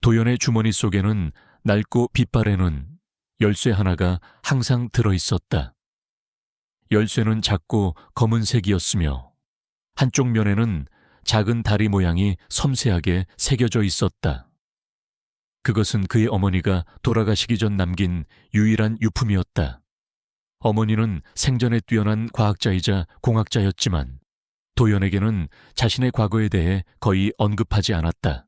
도연의 주머니 속에는 낡고 빛바래는 열쇠 하나가 항상 들어있었다. 열쇠는 작고 검은색이었으며 한쪽 면에는 작은 다리 모양이 섬세하게 새겨져 있었다. 그것은 그의 어머니가 돌아가시기 전 남긴 유일한 유품이었다. 어머니는 생전에 뛰어난 과학자이자 공학자였지만 도연에게는 자신의 과거에 대해 거의 언급하지 않았다.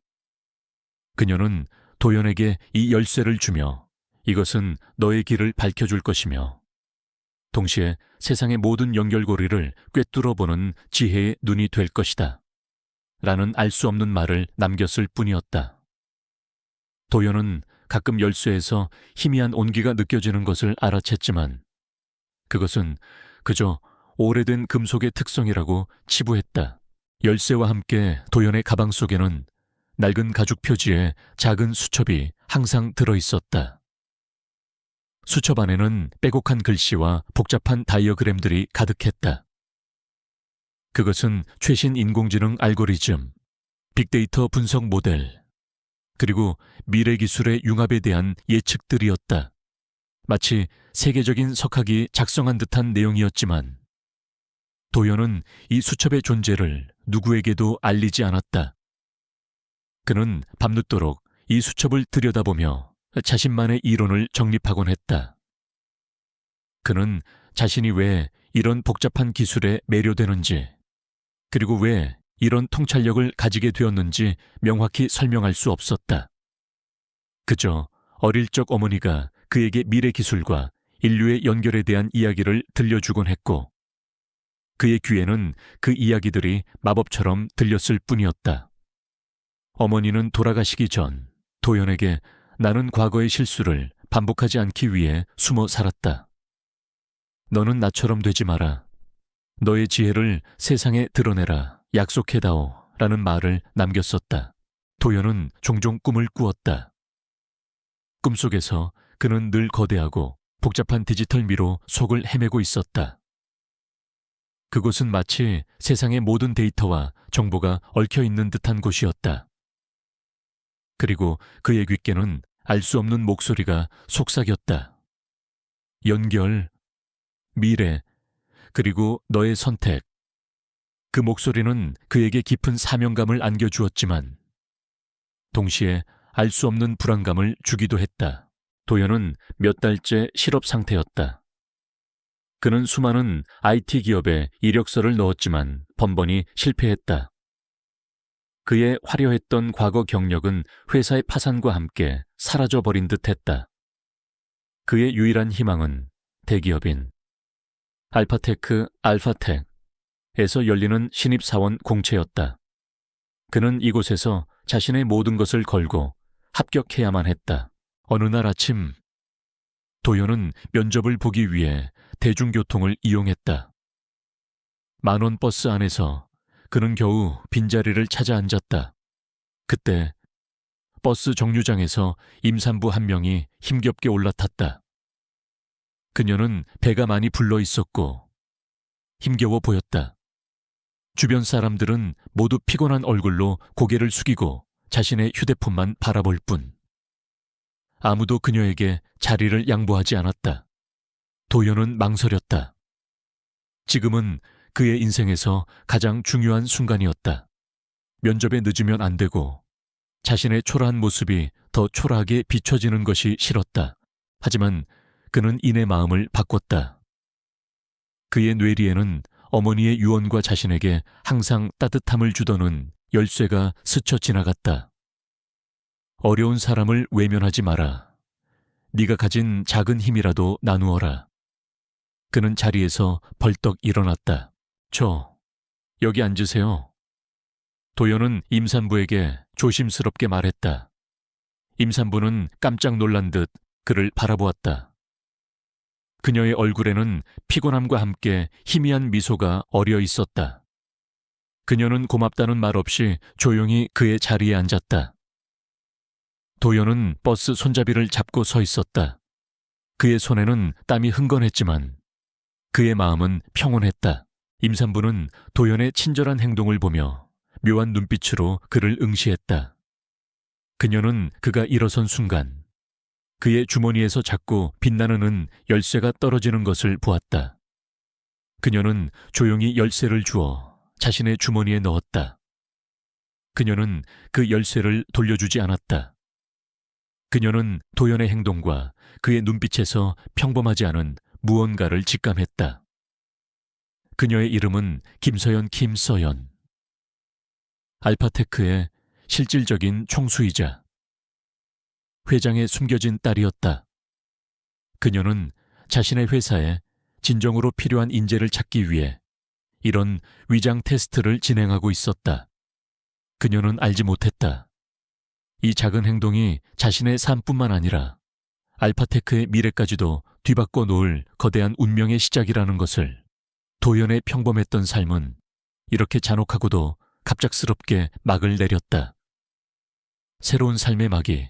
그녀는 도연에게 이 열쇠를 주며 이것은 너의 길을 밝혀줄 것이며 동시에 세상의 모든 연결고리를 꿰뚫어보는 지혜의 눈이 될 것이다. 라는 알 수 없는 말을 남겼을 뿐이었다. 도연은 가끔 열쇠에서 희미한 온기가 느껴지는 것을 알아챘지만 그것은 그저 오래된 금속의 특성이라고 치부했다. 열쇠와 함께 도연의 가방 속에는 낡은 가죽 표지에 작은 수첩이 항상 들어있었다. 수첩 안에는 빼곡한 글씨와 복잡한 다이어그램들이 가득했다. 그것은 최신 인공지능 알고리즘, 빅데이터 분석 모델, 그리고 미래 기술의 융합에 대한 예측들이었다. 마치 세계적인 석학이 작성한 듯한 내용이었지만 도연은 이 수첩의 존재를 누구에게도 알리지 않았다. 그는 밤늦도록 이 수첩을 들여다보며 자신만의 이론을 정립하곤 했다. 그는 자신이 왜 이런 복잡한 기술에 매료되는지, 그리고 왜 이런 통찰력을 가지게 되었는지 명확히 설명할 수 없었다. 그저 어릴 적 어머니가 그에게 미래 기술과 인류의 연결에 대한 이야기를 들려주곤 했고, 그의 귀에는 그 이야기들이 마법처럼 들렸을 뿐이었다. 어머니는 돌아가시기 전 도연에게 나는 과거의 실수를 반복하지 않기 위해 숨어 살았다. 너는 나처럼 되지 마라. 너의 지혜를 세상에 드러내라. 약속해다오. 라는 말을 남겼었다. 도연은 종종 꿈을 꾸었다. 꿈속에서 그는 늘 거대하고 복잡한 디지털 미로 속을 헤매고 있었다. 그곳은 마치 세상의 모든 데이터와 정보가 얽혀있는 듯한 곳이었다. 그리고 그의 귓께는 알 수 없는 목소리가 속삭였다. 연결, 미래, 그리고 너의 선택. 그 목소리는 그에게 깊은 사명감을 안겨주었지만 동시에 알 수 없는 불안감을 주기도 했다. 도연은 몇 달째 실업 상태였다. 그는 수많은 IT 기업에 이력서를 넣었지만 번번이 실패했다. 그의 화려했던 과거 경력은 회사의 파산과 함께 사라져버린 듯했다. 그의 유일한 희망은 대기업인 알파테크 알파텍에서 열리는 신입사원 공채였다. 그는 이곳에서 자신의 모든 것을 걸고 합격해야만 했다. 어느 날 아침 도연은 면접을 보기 위해 대중교통을 이용했다. 만원 버스 안에서 그는 겨우 빈자리를 찾아 앉았다. 그때 버스 정류장에서 임산부 한 명이 힘겹게 올라탔다. 그녀는 배가 많이 불러 있었고 힘겨워 보였다. 주변 사람들은 모두 피곤한 얼굴로 고개를 숙이고 자신의 휴대폰만 바라볼 뿐. 아무도 그녀에게 자리를 양보하지 않았다. 도연은 망설였다. 지금은 그의 인생에서 가장 중요한 순간이었다. 면접에 늦으면 안 되고 자신의 초라한 모습이 더 초라하게 비춰지는 것이 싫었다. 하지만 그는 이내 마음을 바꿨다. 그의 뇌리에는 어머니의 유언과 자신에게 항상 따뜻함을 주더는 열쇠가 스쳐 지나갔다. 어려운 사람을 외면하지 마라. 네가 가진 작은 힘이라도 나누어라. 그는 자리에서 벌떡 일어났다. 여기 앉으세요. 도연은 임산부에게 조심스럽게 말했다. 임산부는 깜짝 놀란 듯 그를 바라보았다. 그녀의 얼굴에는 피곤함과 함께 희미한 미소가 어려 있었다. 그녀는 고맙다는 말 없이 조용히 그의 자리에 앉았다. 도연은 버스 손잡이를 잡고 서 있었다. 그의 손에는 땀이 흥건했지만 그의 마음은 평온했다. 임산부는 도연의 친절한 행동을 보며 묘한 눈빛으로 그를 응시했다. 그녀는 그가 일어선 순간 그의 주머니에서 자꾸 빛나는 은 열쇠가 떨어지는 것을 보았다. 그녀는 조용히 열쇠를 주어 자신의 주머니에 넣었다. 그녀는 그 열쇠를 돌려주지 않았다. 그녀는 도연의 행동과 그의 눈빛에서 평범하지 않은 무언가를 직감했다. 그녀의 이름은 김서연 김서연. 알파테크의 실질적인 총수이자 회장의 숨겨진 딸이었다. 그녀는 자신의 회사에 진정으로 필요한 인재를 찾기 위해 이런 위장 테스트를 진행하고 있었다. 그녀는 알지 못했다. 이 작은 행동이 자신의 삶뿐만 아니라 알파테크의 미래까지도 뒤바꿔 놓을 거대한 운명의 시작이라는 것을. 도연의 평범했던 삶은 이렇게 잔혹하고도 갑작스럽게 막을 내렸다. 새로운 삶의 막이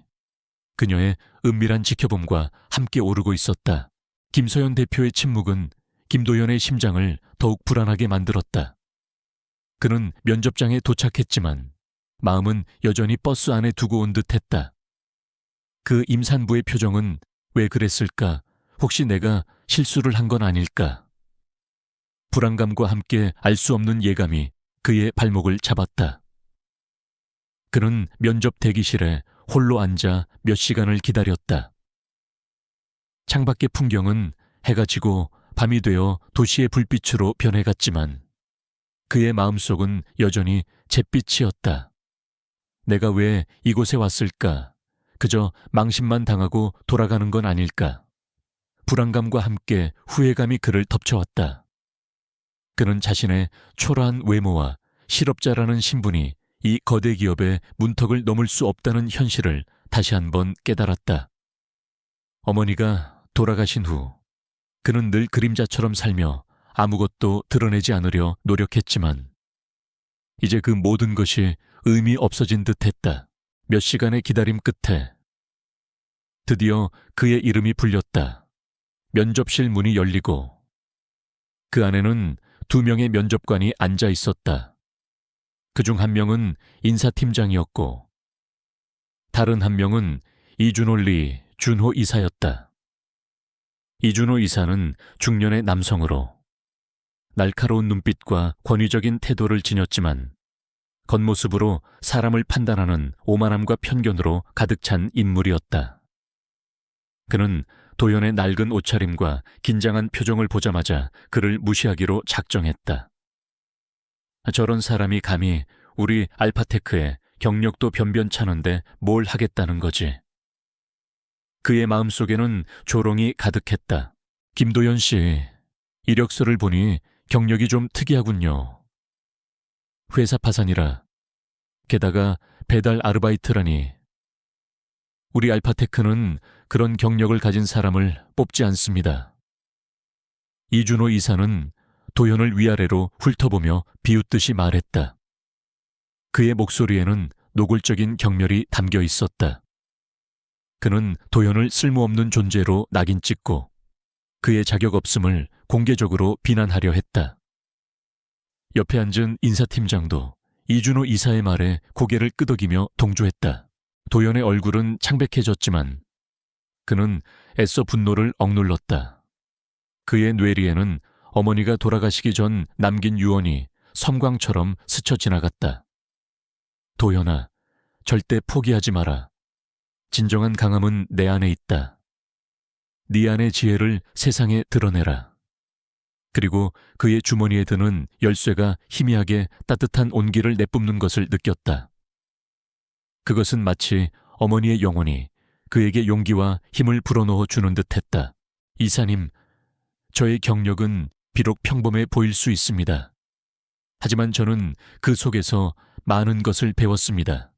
그녀의 은밀한 지켜봄과 함께 오르고 있었다. 김서연 대표의 침묵은 김도연의 심장을 더욱 불안하게 만들었다. 그는 면접장에 도착했지만 마음은 여전히 버스 안에 두고 온 듯했다. 그 임산부의 표정은 왜 그랬을까? 혹시 내가 실수를 한 건 아닐까? 불안감과 함께 알 수 없는 예감이 그의 발목을 잡았다. 그는 면접 대기실에 홀로 앉아 몇 시간을 기다렸다. 창밖의 풍경은 해가 지고 밤이 되어 도시의 불빛으로 변해갔지만 그의 마음속은 여전히 잿빛이었다. 내가 왜 이곳에 왔을까? 그저 망신만 당하고 돌아가는 건 아닐까? 불안감과 함께 후회감이 그를 덮쳐왔다. 그는 자신의 초라한 외모와 실업자라는 신분이 이 거대 기업의 문턱을 넘을 수 없다는 현실을 다시 한번 깨달았다. 어머니가 돌아가신 후 그는 늘 그림자처럼 살며 아무것도 드러내지 않으려 노력했지만 이제 그 모든 것이 의미 없어진 듯했다. 몇 시간의 기다림 끝에 드디어 그의 이름이 불렸다. 면접실 문이 열리고 그 안에는 2명의 면접관이 앉아 있었다. 그중 한 명은 인사팀장이었고 다른 한 명은 이준홀리 준호 이사였다. 이준호 이사는 중년의 남성으로 날카로운 눈빛과 권위적인 태도를 지녔지만 겉모습으로 사람을 판단하는 오만함과 편견으로 가득 찬 인물이었다. 그는 도연의 낡은 옷차림과 긴장한 표정을 보자마자 그를 무시하기로 작정했다. 저런 사람이 감히 우리 알파테크에 경력도 변변찮은데 뭘 하겠다는 거지. 그의 마음속에는 조롱이 가득했다. 김도연 씨, 이력서를 보니 경력이 좀 특이하군요. 회사 파산이라, 게다가 배달 아르바이트라니. 우리 알파테크는 그런 경력을 가진 사람을 뽑지 않습니다. 이준호 이사는 도연을 위아래로 훑어보며 비웃듯이 말했다. 그의 목소리에는 노골적인 경멸이 담겨 있었다. 그는 도연을 쓸모없는 존재로 낙인 찍고 그의 자격 없음을 공개적으로 비난하려 했다. 옆에 앉은 인사팀장도 이준호 이사의 말에 고개를 끄덕이며 동조했다. 도연의 얼굴은 창백해졌지만 그는 애써 분노를 억눌렀다. 그의 뇌리에는 어머니가 돌아가시기 전 남긴 유언이 섬광처럼 스쳐 지나갔다. 도연아, 절대 포기하지 마라. 진정한 강함은 내 안에 있다. 네 안의 지혜를 세상에 드러내라. 그리고 그의 주머니에 드는 열쇠가 희미하게 따뜻한 온기를 내뿜는 것을 느꼈다. 그것은 마치 어머니의 영혼이 그에게 용기와 힘을 불어넣어 주는 듯했다. 이사님, 저의 경력은 비록 평범해 보일 수 있습니다. 하지만 저는 그 속에서 많은 것을 배웠습니다.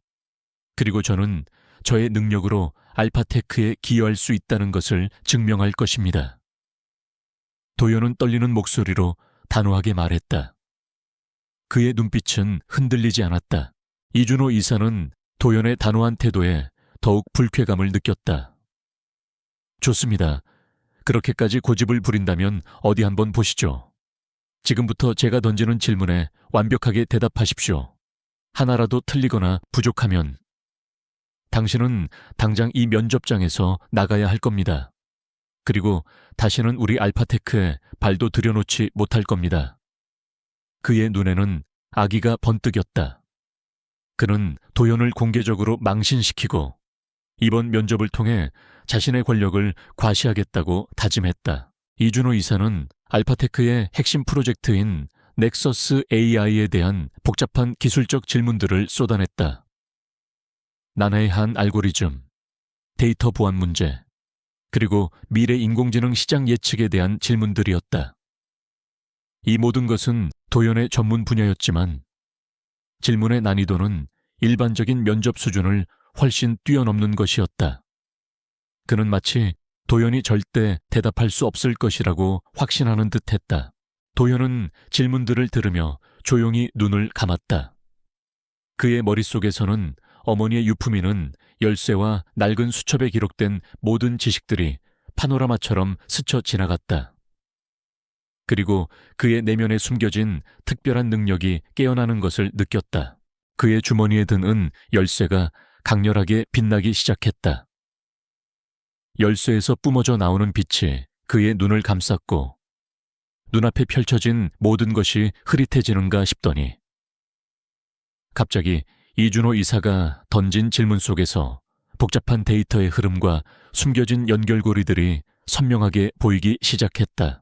그리고 저는 저의 능력으로 알파테크에 기여할 수 있다는 것을 증명할 것입니다. 도연은 떨리는 목소리로 단호하게 말했다. 그의 눈빛은 흔들리지 않았다. 이준호 이사는 도연의 단호한 태도에 더욱 불쾌감을 느꼈다. 좋습니다. 그렇게까지 고집을 부린다면 어디 한번 보시죠. 지금부터 제가 던지는 질문에 완벽하게 대답하십시오. 하나라도 틀리거나 부족하면 당신은 당장 이 면접장에서 나가야 할 겁니다. 그리고 다시는 우리 알파테크에 발도 들여놓지 못할 겁니다. 그의 눈에는 아기가 번뜩였다. 그는 도연을 공개적으로 망신시키고 이번 면접을 통해 자신의 권력을 과시하겠다고 다짐했다. 이준호 이사는 알파테크의 핵심 프로젝트인 넥서스 AI에 대한 복잡한 기술적 질문들을 쏟아냈다. 난해한 알고리즘, 데이터 보안 문제, 그리고 미래 인공지능 시장 예측에 대한 질문들이었다. 이 모든 것은 도연의 전문 분야였지만 질문의 난이도는 일반적인 면접 수준을 훨씬 뛰어넘는 것이었다. 그는 마치 도연이 절대 대답할 수 없을 것이라고 확신하는 듯했다. 도연은 질문들을 들으며 조용히 눈을 감았다. 그의 머릿속에서는 어머니의 유품이는 열쇠와 낡은 수첩에 기록된 모든 지식들이 파노라마처럼 스쳐 지나갔다. 그리고 그의 내면에 숨겨진 특별한 능력이 깨어나는 것을 느꼈다. 그의 주머니에 든 은 열쇠가 강렬하게 빛나기 시작했다. 열쇠에서 뿜어져 나오는 빛이 그의 눈을 감쌌고 눈앞에 펼쳐진 모든 것이 흐릿해지는가 싶더니 갑자기 이준호 이사가 던진 질문 속에서 복잡한 데이터의 흐름과 숨겨진 연결고리들이 선명하게 보이기 시작했다.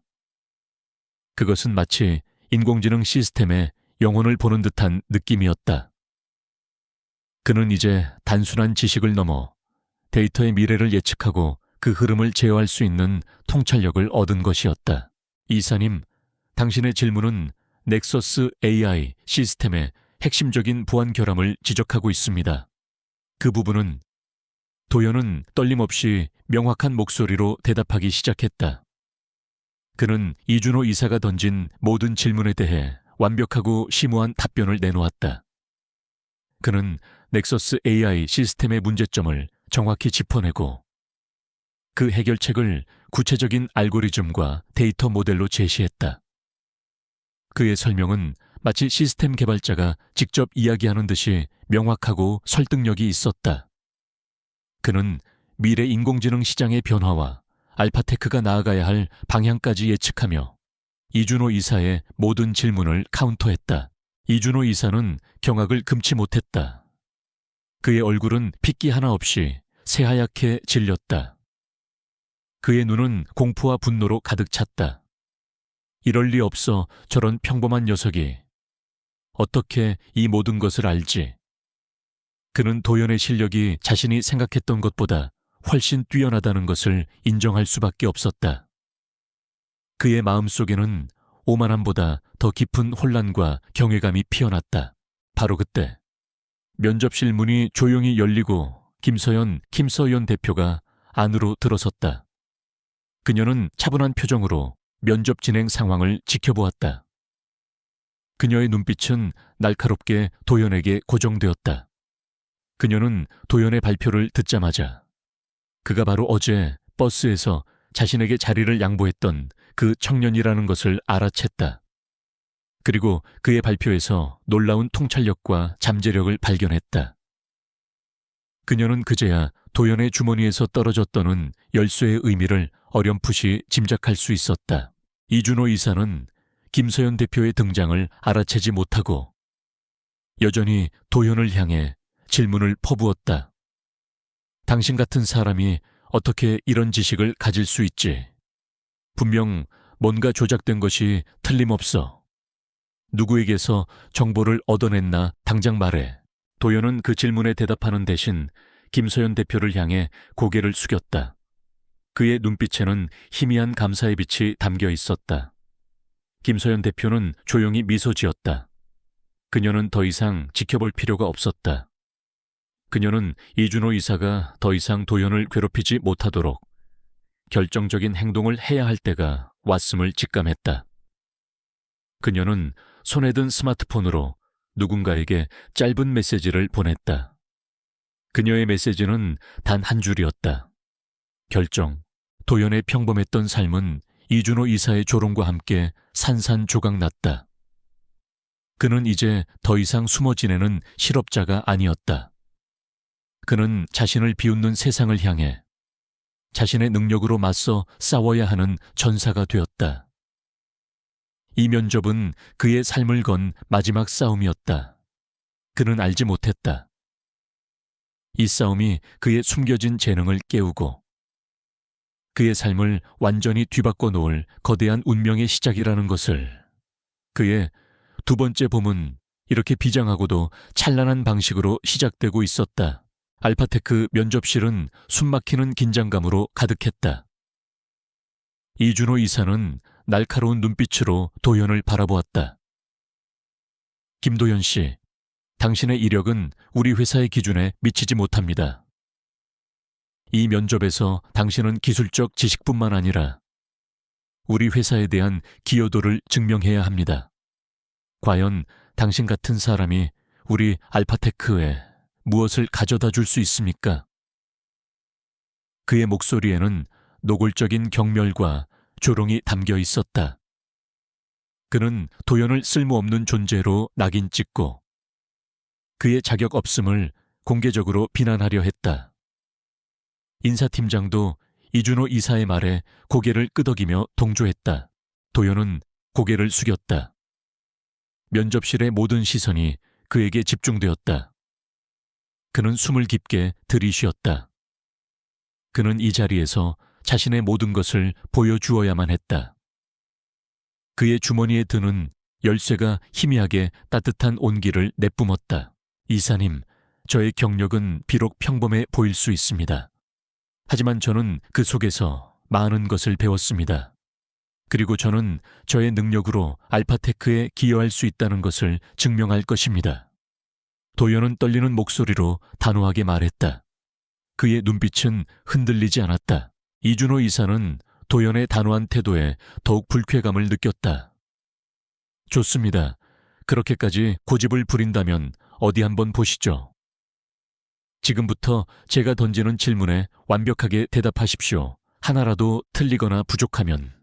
그것은 마치 인공지능 시스템의 영혼을 보는 듯한 느낌이었다. 그는 이제 단순한 지식을 넘어 데이터의 미래를 예측하고 그 흐름을 제어할 수 있는 통찰력을 얻은 것이었다. 이사님, 당신의 질문은 넥서스 AI 시스템의 핵심적인 보안 결함을 지적하고 있습니다. 그 부분은 도연은 떨림없이 명확한 목소리로 대답하기 시작했다. 그는 이준호 이사가 던진 모든 질문에 대해 완벽하고 심오한 답변을 내놓았다. 그는 넥서스 AI 시스템의 문제점을 정확히 짚어내고 그 해결책을 구체적인 알고리즘과 데이터 모델로 제시했다. 그의 설명은 마치 시스템 개발자가 직접 이야기하는 듯이 명확하고 설득력이 있었다. 그는 미래 인공지능 시장의 변화와 알파테크가 나아가야 할 방향까지 예측하며 이준호 이사의 모든 질문을 카운터했다. 이준호 이사는 경악을 금치 못했다. 그의 얼굴은 핏기 하나 없이 새하얗게 질렸다. 그의 눈은 공포와 분노로 가득 찼다. 이럴 리 없어. 저런 평범한 녀석이 어떻게 이 모든 것을 알지? 그는 도연의 실력이 자신이 생각했던 것보다 훨씬 뛰어나다는 것을 인정할 수밖에 없었다. 그의 마음속에는 오만함보다 더 깊은 혼란과 경외감이 피어났다. 바로 그때 면접실 문이 조용히 열리고 김서연 대표가 안으로 들어섰다. 그녀는 차분한 표정으로 면접 진행 상황을 지켜보았다. 그녀의 눈빛은 날카롭게 도연에게 고정되었다. 그녀는 도연의 발표를 듣자마자 그가 바로 어제 버스에서 자신에게 자리를 양보했던 그 청년이라는 것을 알아챘다. 그리고 그의 발표에서 놀라운 통찰력과 잠재력을 발견했다. 그녀는 그제야 도연의 주머니에서 떨어졌더는 열쇠의 의미를 어렴풋이 짐작할 수 있었다. 이준호 이사는 김서연 대표의 등장을 알아채지 못하고 여전히 도연을 향해 질문을 퍼부었다. 당신 같은 사람이 어떻게 이런 지식을 가질 수 있지? 분명 뭔가 조작된 것이 틀림없어. 누구에게서 정보를 얻어냈나 당장 말해. 도연은 그 질문에 대답하는 대신 김서연 대표를 향해 고개를 숙였다. 그의 눈빛에는 희미한 감사의 빛이 담겨 있었다. 김서연 대표는 조용히 미소 지었다. 그녀는 더 이상 지켜볼 필요가 없었다. 그녀는 이준호 이사가 더 이상 도연을 괴롭히지 못하도록 결정적인 행동을 해야 할 때가 왔음을 직감했다. 그녀는 손에 든 스마트폰으로 누군가에게 짧은 메시지를 보냈다. 그녀의 메시지는 단 한 줄이었다. 결정. 도연의 평범했던 삶은 이준호 이사의 조롱과 함께 산산조각났다. 그는 이제 더 이상 숨어 지내는 실업자가 아니었다. 그는 자신을 비웃는 세상을 향해 자신의 능력으로 맞서 싸워야 하는 전사가 되었다. 이 면접은 그의 삶을 건 마지막 싸움이었다. 그는 알지 못했다. 이 싸움이 그의 숨겨진 재능을 깨우고 그의 삶을 완전히 뒤바꿔 놓을 거대한 운명의 시작이라는 것을. 그의 두 번째 봄은 이렇게 비장하고도 찬란한 방식으로 시작되고 있었다. 알파테크 면접실은 숨막히는 긴장감으로 가득했다. 이준호 이사는 날카로운 눈빛으로 도연을 바라보았다. 김도연 씨, 당신의 이력은 우리 회사의 기준에 미치지 못합니다. 이 면접에서 당신은 기술적 지식뿐만 아니라 우리 회사에 대한 기여도를 증명해야 합니다. 과연 당신 같은 사람이 우리 알파테크에 무엇을 가져다 줄 수 있습니까? 그의 목소리에는 노골적인 경멸과 조롱이 담겨 있었다. 그는 도연을 쓸모없는 존재로 낙인 찍고 그의 자격 없음을 공개적으로 비난하려 했다. 인사팀장도 이준호 이사의 말에 고개를 끄덕이며 동조했다. 도연은 고개를 숙였다. 면접실의 모든 시선이 그에게 집중되었다. 그는 숨을 깊게 들이쉬었다. 그는 이 자리에서 자신의 모든 것을 보여주어야만 했다. 그의 주머니에 드는 열쇠가 희미하게 따뜻한 온기를 내뿜었다. 이사님, 저의 경력은 비록 평범해 보일 수 있습니다. 하지만 저는 그 속에서 많은 것을 배웠습니다. 그리고 저는 저의 능력으로 알파테크에 기여할 수 있다는 것을 증명할 것입니다. 도연은 떨리는 목소리로 단호하게 말했다. 그의 눈빛은 흔들리지 않았다. 이준호 이사는 도연의 단호한 태도에 더욱 불쾌감을 느꼈다. 좋습니다. 그렇게까지 고집을 부린다면 어디 한번 보시죠. 지금부터 제가 던지는 질문에 완벽하게 대답하십시오. 하나라도 틀리거나 부족하면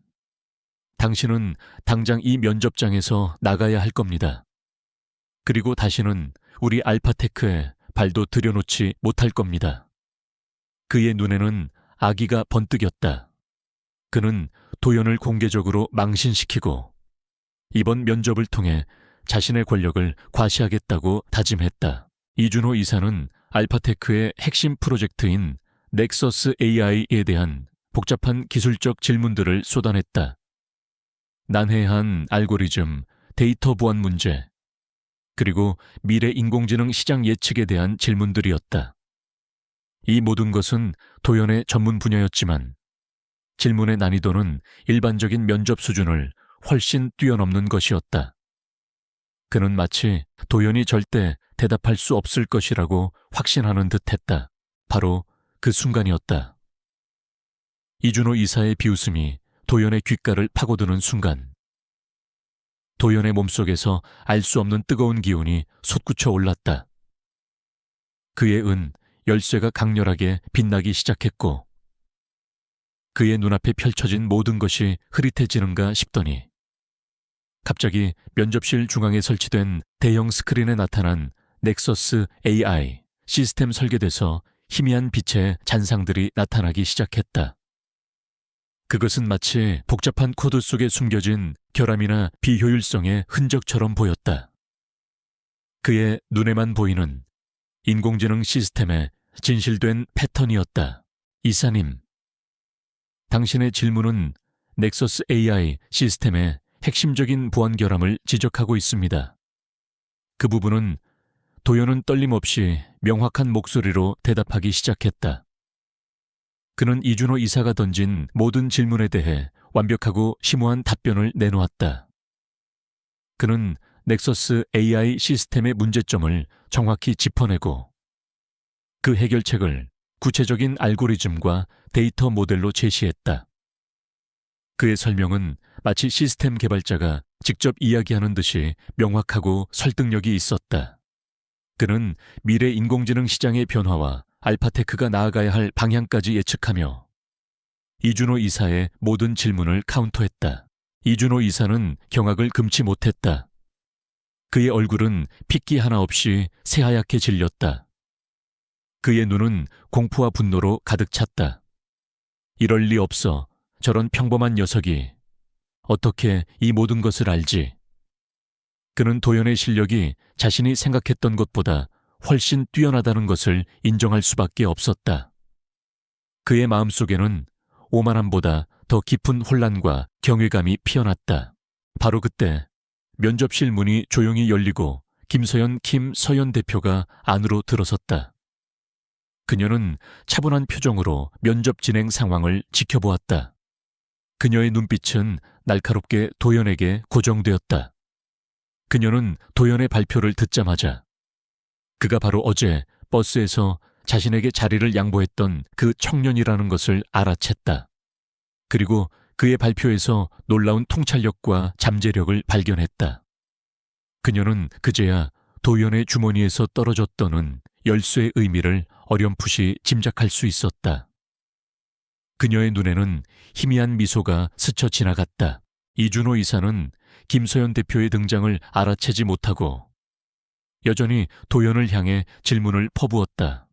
당신은 당장 이 면접장에서 나가야 할 겁니다. 그리고 다시는 우리 알파테크에 발도 들여놓지 못할 겁니다. 그의 눈에는 악의가 번뜩였다. 그는 도연을 공개적으로 망신시키고 이번 면접을 통해 자신의 권력을 과시하겠다고 다짐했다. 이준호 이사는 알파테크의 핵심 프로젝트인 넥서스 AI에 대한 복잡한 기술적 질문들을 쏟아냈다. 난해한 알고리즘, 데이터 보안 문제, 그리고 미래 인공지능 시장 예측에 대한 질문들이었다. 이 모든 것은 도연의 전문 분야였지만 질문의 난이도는 일반적인 면접 수준을 훨씬 뛰어넘는 것이었다. 그는 마치 도연이 절대 대답할 수 없을 것이라고 확신하는 듯했다. 바로 그 순간이었다. 이준호 이사의 비웃음이 도연의 귓가를 파고드는 순간 도연의 몸속에서 알 수 없는 뜨거운 기운이 솟구쳐 올랐다. 그의 열쇠가 강렬하게 빛나기 시작했고 그의 눈앞에 펼쳐진 모든 것이 흐릿해지는가 싶더니 갑자기 면접실 중앙에 설치된 대형 스크린에 나타난 넥서스 AI 시스템 설계돼서 희미한 빛의 잔상들이 나타나기 시작했다. 그것은 마치 복잡한 코드 속에 숨겨진 결함이나 비효율성의 흔적처럼 보였다. 그의 눈에만 보이는 인공지능 시스템의 진실된 패턴이었다. 이사님, 당신의 질문은 넥서스 AI 시스템의 핵심적인 보안 결함을 지적하고 있습니다. 그 부분은 도연은 떨림 없이 명확한 목소리로 대답하기 시작했다. 그는 이준호 이사가 던진 모든 질문에 대해 완벽하고 심오한 답변을 내놓았다. 그는 넥서스 AI 시스템의 문제점을 정확히 짚어내고 그 해결책을 구체적인 알고리즘과 데이터 모델로 제시했다. 그의 설명은 마치 시스템 개발자가 직접 이야기하는 듯이 명확하고 설득력이 있었다. 그는 미래 인공지능 시장의 변화와 알파테크가 나아가야 할 방향까지 예측하며 이준호 이사의 모든 질문을 카운터했다. 이준호 이사는 경악을 금치 못했다. 그의 얼굴은 핏기 하나 없이 새하얗게 질렸다. 그의 눈은 공포와 분노로 가득 찼다. 이럴 리 없어. 저런 평범한 녀석이 어떻게 이 모든 것을 알지? 그는 도연의 실력이 자신이 생각했던 것보다 훨씬 뛰어나다는 것을 인정할 수밖에 없었다. 그의 마음속에는 오만함보다 더 깊은 혼란과 경외감이 피어났다. 바로 그때 면접실 문이 조용히 열리고 김서연 김서연 대표가 안으로 들어섰다. 그녀는 차분한 표정으로 면접 진행 상황을 지켜보았다. 그녀의 눈빛은 날카롭게 도연에게 고정되었다. 그녀는 도연의 발표를 듣자마자 그가 바로 어제 버스에서 자신에게 자리를 양보했던 그 청년이라는 것을 알아챘다. 그리고 그의 발표에서 놀라운 통찰력과 잠재력을 발견했다. 그녀는 그제야 도연의 주머니에서 떨어졌더는 열쇠의 의미를 어렴풋이 짐작할 수 있었다. 그녀의 눈에는 희미한 미소가 스쳐 지나갔다. 이준호 이사는 김서연 대표의 등장을 알아채지 못하고 여전히 도연을 향해 질문을 퍼부었다.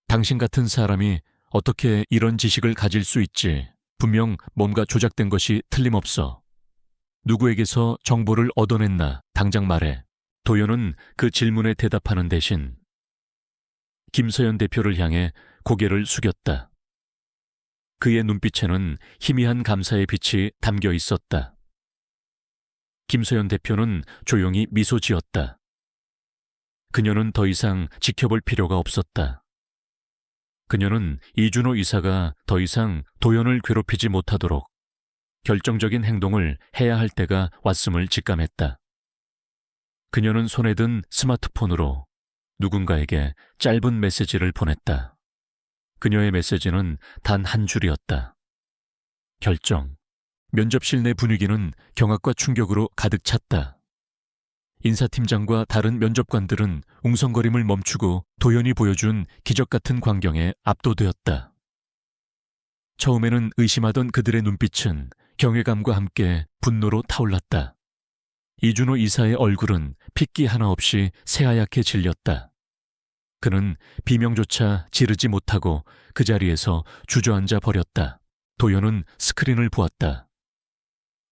당신 같은 사람이 어떻게 이런 지식을 가질 수 있지? 분명 뭔가 조작된 것이 틀림없어. 누구에게서 정보를 얻어냈나? 당장 말해. 도연은 그 질문에 대답하는 대신 김서연 대표를 향해 고개를 숙였다. 그의 눈빛에는 희미한 감사의 빛이 담겨 있었다. 김서연 대표는 조용히 미소 지었다. 그녀는 더 이상 지켜볼 필요가 없었다. 그녀는 이준호 이사가 더 이상 도연을 괴롭히지 못하도록 결정적인 행동을 해야 할 때가 왔음을 직감했다. 그녀는 손에 든 스마트폰으로 누군가에게 짧은 메시지를 보냈다. 그녀의 메시지는 단 한 줄이었다. 결정. 면접실 내 분위기는 경악과 충격으로 가득 찼다. 인사팀장과 다른 면접관들은 웅성거림을 멈추고 도연이 보여준 기적 같은 광경에 압도되었다. 처음에는 의심하던 그들의 눈빛은 경외감과 함께 분노로 타올랐다. 이준호 이사의 얼굴은 핏기 하나 없이 새하얗게 질렸다. 그는 비명조차 지르지 못하고 그 자리에서 주저앉아 버렸다. 도연은 스크린을 보았다.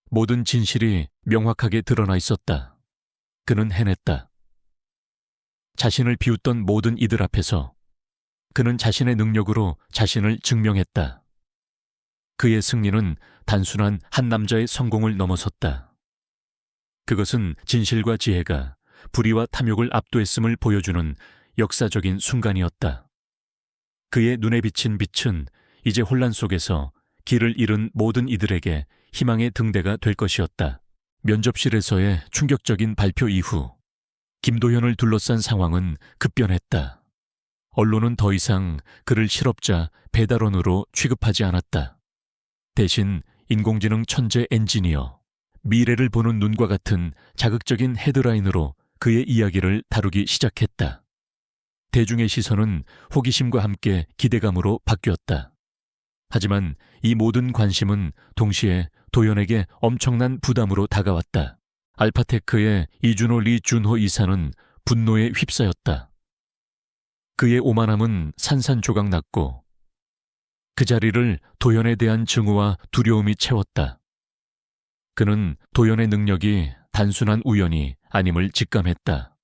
모든 진실이 명확하게 드러나 있었다. 그는 해냈다. 자신을 비웃던 모든 이들 앞에서 그는 자신의 능력으로 자신을 증명했다. 그의 승리는 단순한 한 남자의 성공을 넘어섰다. 그것은 진실과 지혜가 불의와 탐욕을 압도했음을 보여주는 역사적인 순간이었다. 그의 눈에 비친 빛은 이제 혼란 속에서 길을 잃은 모든 이들에게 희망의 등대가 될 것이었다. 면접실에서의 충격적인 발표 이후 김도연을 둘러싼 상황은 급변했다. 언론은 더 이상 그를 실업자, 배달원으로 취급하지 않았다. 대신 인공지능 천재 엔지니어, 미래를 보는 눈과 같은 자극적인 헤드라인으로 그의 이야기를 다루기 시작했다. 대중의 시선은 호기심과 함께 기대감으로 바뀌었다. 하지만 이 모든 관심은 동시에 도연에게 엄청난 부담으로 다가왔다. 알파테크의 이준호 리준호 이사는 분노에 휩싸였다. 그의 오만함은 산산조각 났고 그 자리를 도연에 대한 증오와 두려움이 채웠다. 그는 도연의 능력이 단순한 우연이 아님을 직감했다.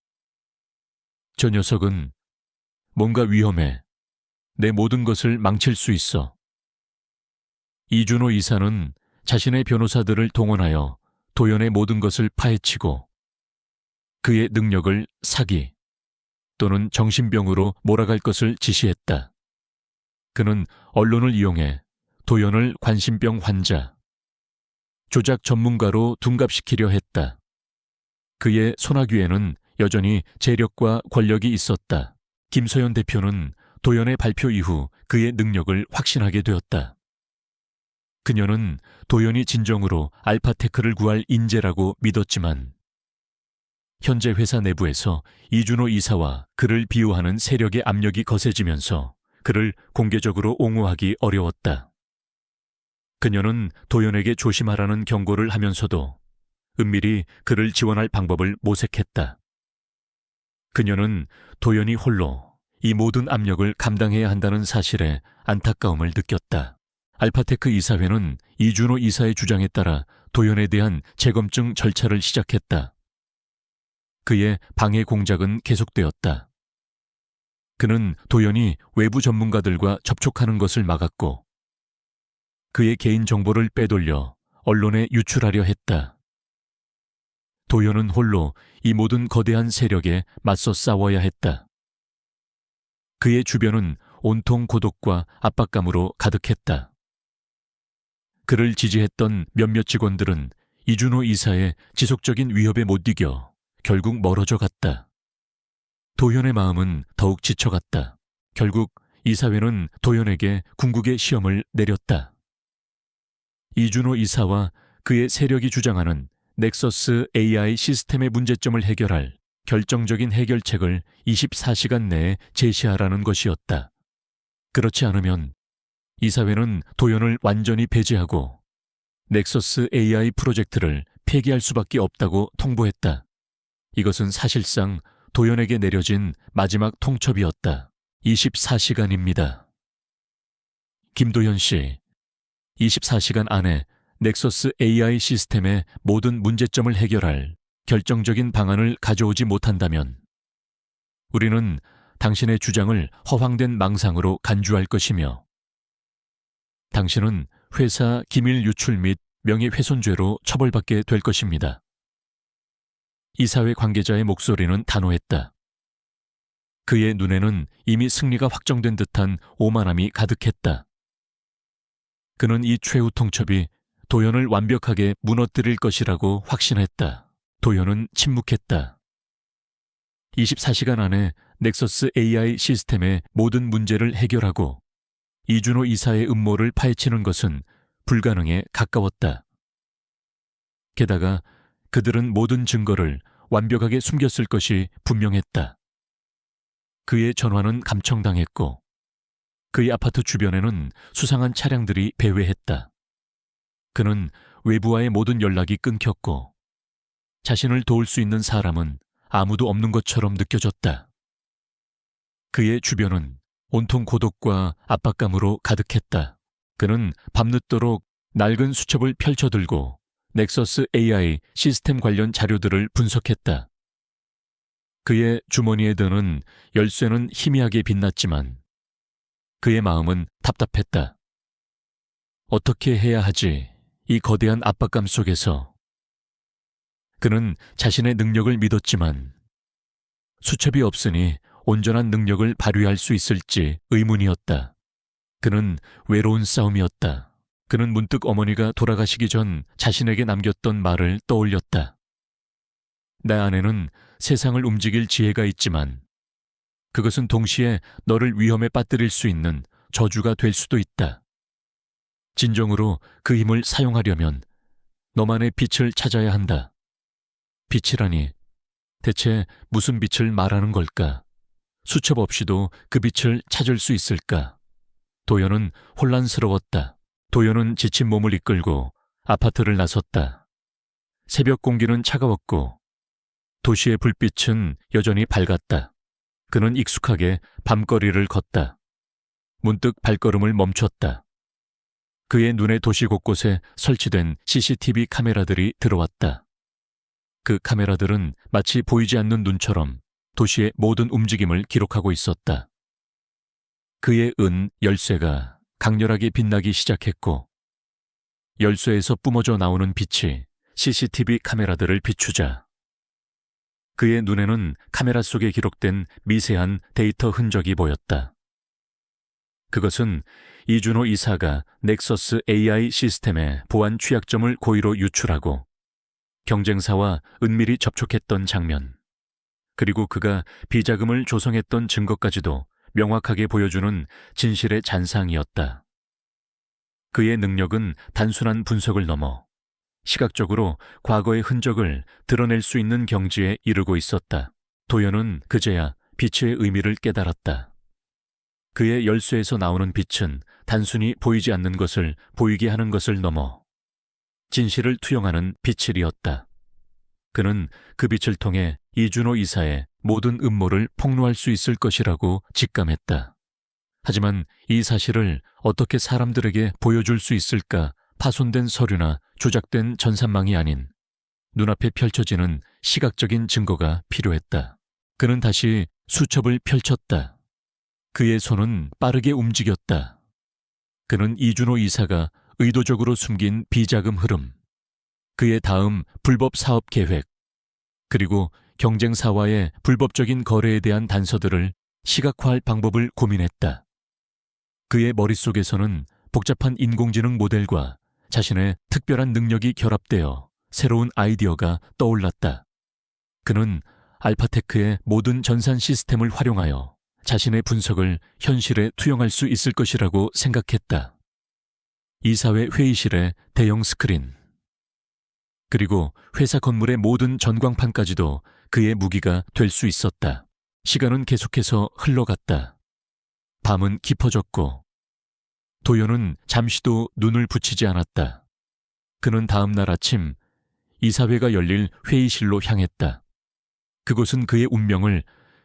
저 녀석은 뭔가 위험해. 내 모든 것을 망칠 수 있어. 이준호 이사는 자신의 변호사들을 동원하여 도연의 모든 것을 파헤치고 그의 능력을 사기 또는 정신병으로 몰아갈 것을 지시했다. 그는 언론을 이용해 도연을 관심병 환자, 조작 전문가로 둔갑시키려 했다. 그의 소나귀에는 여전히 재력과 권력이 있었다. 김서연 대표는 도연의 발표 이후 그의 능력을 확신하게 되었다. 그녀는 도연이 진정으로 알파테크를 구할 인재라고 믿었지만 현재 회사 내부에서 이준호 이사와 그를 비호하는 세력의 압력이 거세지면서 그를 공개적으로 옹호하기 어려웠다. 그녀는 도연에게 조심하라는 경고를 하면서도 은밀히 그를 지원할 방법을 모색했다. 그녀는 도연이 홀로 이 모든 압력을 감당해야 한다는 사실에 안타까움을 느꼈다. 알파테크 이사회는 이준호 이사의 주장에 따라 도연에 대한 재검증 절차를 시작했다. 그의 방해 공작은 계속되었다. 그는 도연이 외부 전문가들과 접촉하는 것을 막았고 그의 개인 정보를 빼돌려 언론에 유출하려 했다. 도연은 홀로 이 모든 거대한 세력에 맞서 싸워야 했다. 그의 주변은 온통 고독과 압박감으로 가득했다. 그를 지지했던 몇몇 직원들은 이준호 이사의 지속적인 위협에 못 이겨 결국 멀어져 갔다. 도연의 마음은 더욱 지쳐갔다. 결국 이사회는 도연에게 궁극의 시험을 내렸다. 이준호 이사와 그의 세력이 주장하는 넥서스 AI 시스템의 문제점을 해결할 결정적인 해결책을 24시간 내에 제시하라는 것이었다. 그렇지 않으면 이사회는 도연을 완전히 배제하고 넥서스 AI 프로젝트를 폐기할 수밖에 없다고 통보했다. 이것은 사실상 도연에게 내려진 마지막 통첩이었다. 24시간입니다. 김도연 씨, 24시간 안에 넥서스 AI 시스템의 모든 문제점을 해결할 결정적인 방안을 가져오지 못한다면 우리는 당신의 주장을 허황된 망상으로 간주할 것이며 당신은 회사 기밀 유출 및 명예훼손죄로 처벌받게 될 것입니다. 이사회 관계자의 목소리는 단호했다. 그의 눈에는 이미 승리가 확정된 듯한 오만함이 가득했다. 그는 이 최후 통첩이 도연을 완벽하게 무너뜨릴 것이라고 확신했다. 도연은 침묵했다. 24시간 안에 넥서스 AI 시스템의 모든 문제를 해결하고 이준호 이사의 음모를 파헤치는 것은 불가능에 가까웠다. 게다가 그들은 모든 증거를 완벽하게 숨겼을 것이 분명했다. 그의 전화는 감청당했고 그의 아파트 주변에는 수상한 차량들이 배회했다. 그는 외부와의 모든 연락이 끊겼고 자신을 도울 수 있는 사람은 아무도 없는 것처럼 느껴졌다. 그의 주변은 온통 고독과 압박감으로 가득했다. 그는 밤늦도록 낡은 수첩을 펼쳐들고 넥서스 AI 시스템 관련 자료들을 분석했다. 그의 주머니에 드는 열쇠는 희미하게 빛났지만 그의 마음은 답답했다. 어떻게 해야 하지? 이 거대한 압박감 속에서 그는 자신의 능력을 믿었지만 수첩이 없으니 온전한 능력을 발휘할 수 있을지 의문이었다. 그는 외로운 싸움이었다. 그는 문득 어머니가 돌아가시기 전 자신에게 남겼던 말을 떠올렸다. 내 안에는 세상을 움직일 지혜가 있지만 그것은 동시에 너를 위험에 빠뜨릴 수 있는 저주가 될 수도 있다. 진정으로 그 힘을 사용하려면 너만의 빛을 찾아야 한다. 빛이라니 대체 무슨 빛을 말하는 걸까? 수첩 없이도 그 빛을 찾을 수 있을까? 도연은 혼란스러웠다. 도연은 지친 몸을 이끌고 아파트를 나섰다. 새벽 공기는 차가웠고 도시의 불빛은 여전히 밝았다. 그는 익숙하게 밤거리를 걷다. 문득 발걸음을 멈췄다. 그의 눈에 도시 곳곳에 설치된 CCTV 카메라들이 들어왔다. 그 카메라들은 마치 보이지 않는 눈처럼 도시의 모든 움직임을 기록하고 있었다. 그의 은 열쇠가 강렬하게 빛나기 시작했고 열쇠에서 뿜어져 나오는 빛이 CCTV 카메라들을 비추자 그의 눈에는 카메라 속에 기록된 미세한 데이터 흔적이 보였다. 그것은 이준호 이사가 넥서스 AI 시스템의 보안 취약점을 고의로 유출하고 경쟁사와 은밀히 접촉했던 장면, 그리고 그가 비자금을 조성했던 증거까지도 명확하게 보여주는 진실의 잔상이었다. 그의 능력은 단순한 분석을 넘어 시각적으로 과거의 흔적을 드러낼 수 있는 경지에 이르고 있었다. 도연은 그제야 빛의 의미를 깨달았다. 그의 열쇠에서 나오는 빛은 단순히 보이지 않는 것을 보이게 하는 것을 넘어 진실을 투영하는 빛이었다. 그는 그 빛을 통해 이준호 이사의 모든 음모를 폭로할 수 있을 것이라고 직감했다. 하지만 이 사실을 어떻게 사람들에게 보여줄 수 있을까? 파손된 서류나 조작된 전산망이 아닌 눈앞에 펼쳐지는 시각적인 증거가 필요했다. 그는 다시 수첩을 펼쳤다. 그의 손은 빠르게 움직였다. 그는 이준호 이사가 의도적으로 숨긴 비자금 흐름, 그의 다음 불법 사업 계획, 그리고 경쟁사와의 불법적인 거래에 대한 단서들을 시각화할 방법을 고민했다. 그의 머릿속에서는 복잡한 인공지능 모델과 자신의 특별한 능력이 결합되어 새로운 아이디어가 떠올랐다. 그는 알파테크의 모든 전산 시스템을 활용하여 자신의 분석을 현실에 투영할 수 있을 것이라고 생각했다. 이사회 회의실의 대형 스크린, 그리고 회사 건물의 모든 전광판까지도 그의 무기가 될 수 있었다. 시간은 계속해서 흘러갔다. 밤은 깊어졌고 도연은 잠시도 눈을 붙이지 않았다. 그는 다음 날 아침 이사회가 열릴 회의실로 향했다. 그곳은 그의 운명을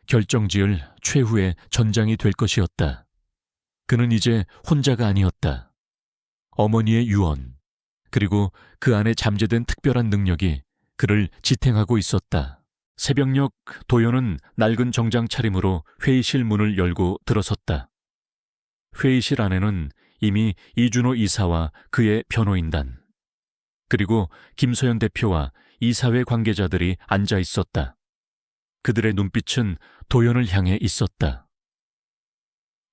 결정지을 최후의 전장이 될 것이었다. 그는 이제 혼자가 아니었다. 어머니의 유언, 그리고 그 안에 잠재된 특별한 능력이 그를 지탱하고 있었다. 새벽녘 도연은 낡은 정장 차림으로 회의실 문을 열고 들어섰다. 회의실 안에는 이미 이준호 이사와 그의 변호인단, 그리고 김소연 대표와 이사회 관계자들이 앉아 있었다. 그들의 눈빛은 도연을 향해 있었다.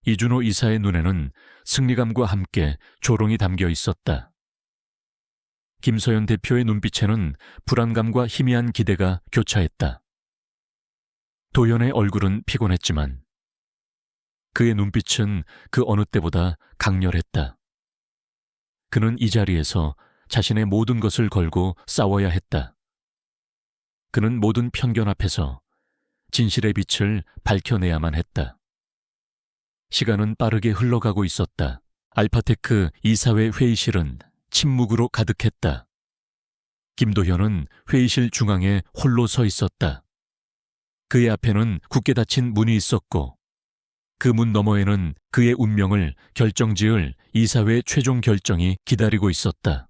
이준호 이사의 눈에는 승리감과 함께 조롱이 담겨 있었다. 김소연 대표의 눈빛에는 불안감과 희미한 기대가 교차했다. 도연의 얼굴은 피곤했지만 그의 눈빛은 그 어느 때보다 강렬했다. 그는 이 자리에서 자신의 모든 것을 걸고 싸워야 했다. 그는 모든 편견 앞에서 진실의 빛을 밝혀내야만 했다. 시간은 빠르게 흘러가고 있었다. 알파테크 이사회 회의실은 침묵으로 가득했다. 김도현은 회의실 중앙에 홀로 서 있었다. 그의 앞에는 굳게 닫힌 문이 있었고 그 문 너머에는 그의 운명을 결정지을 이사회 최종 결정이 기다리고 있었다.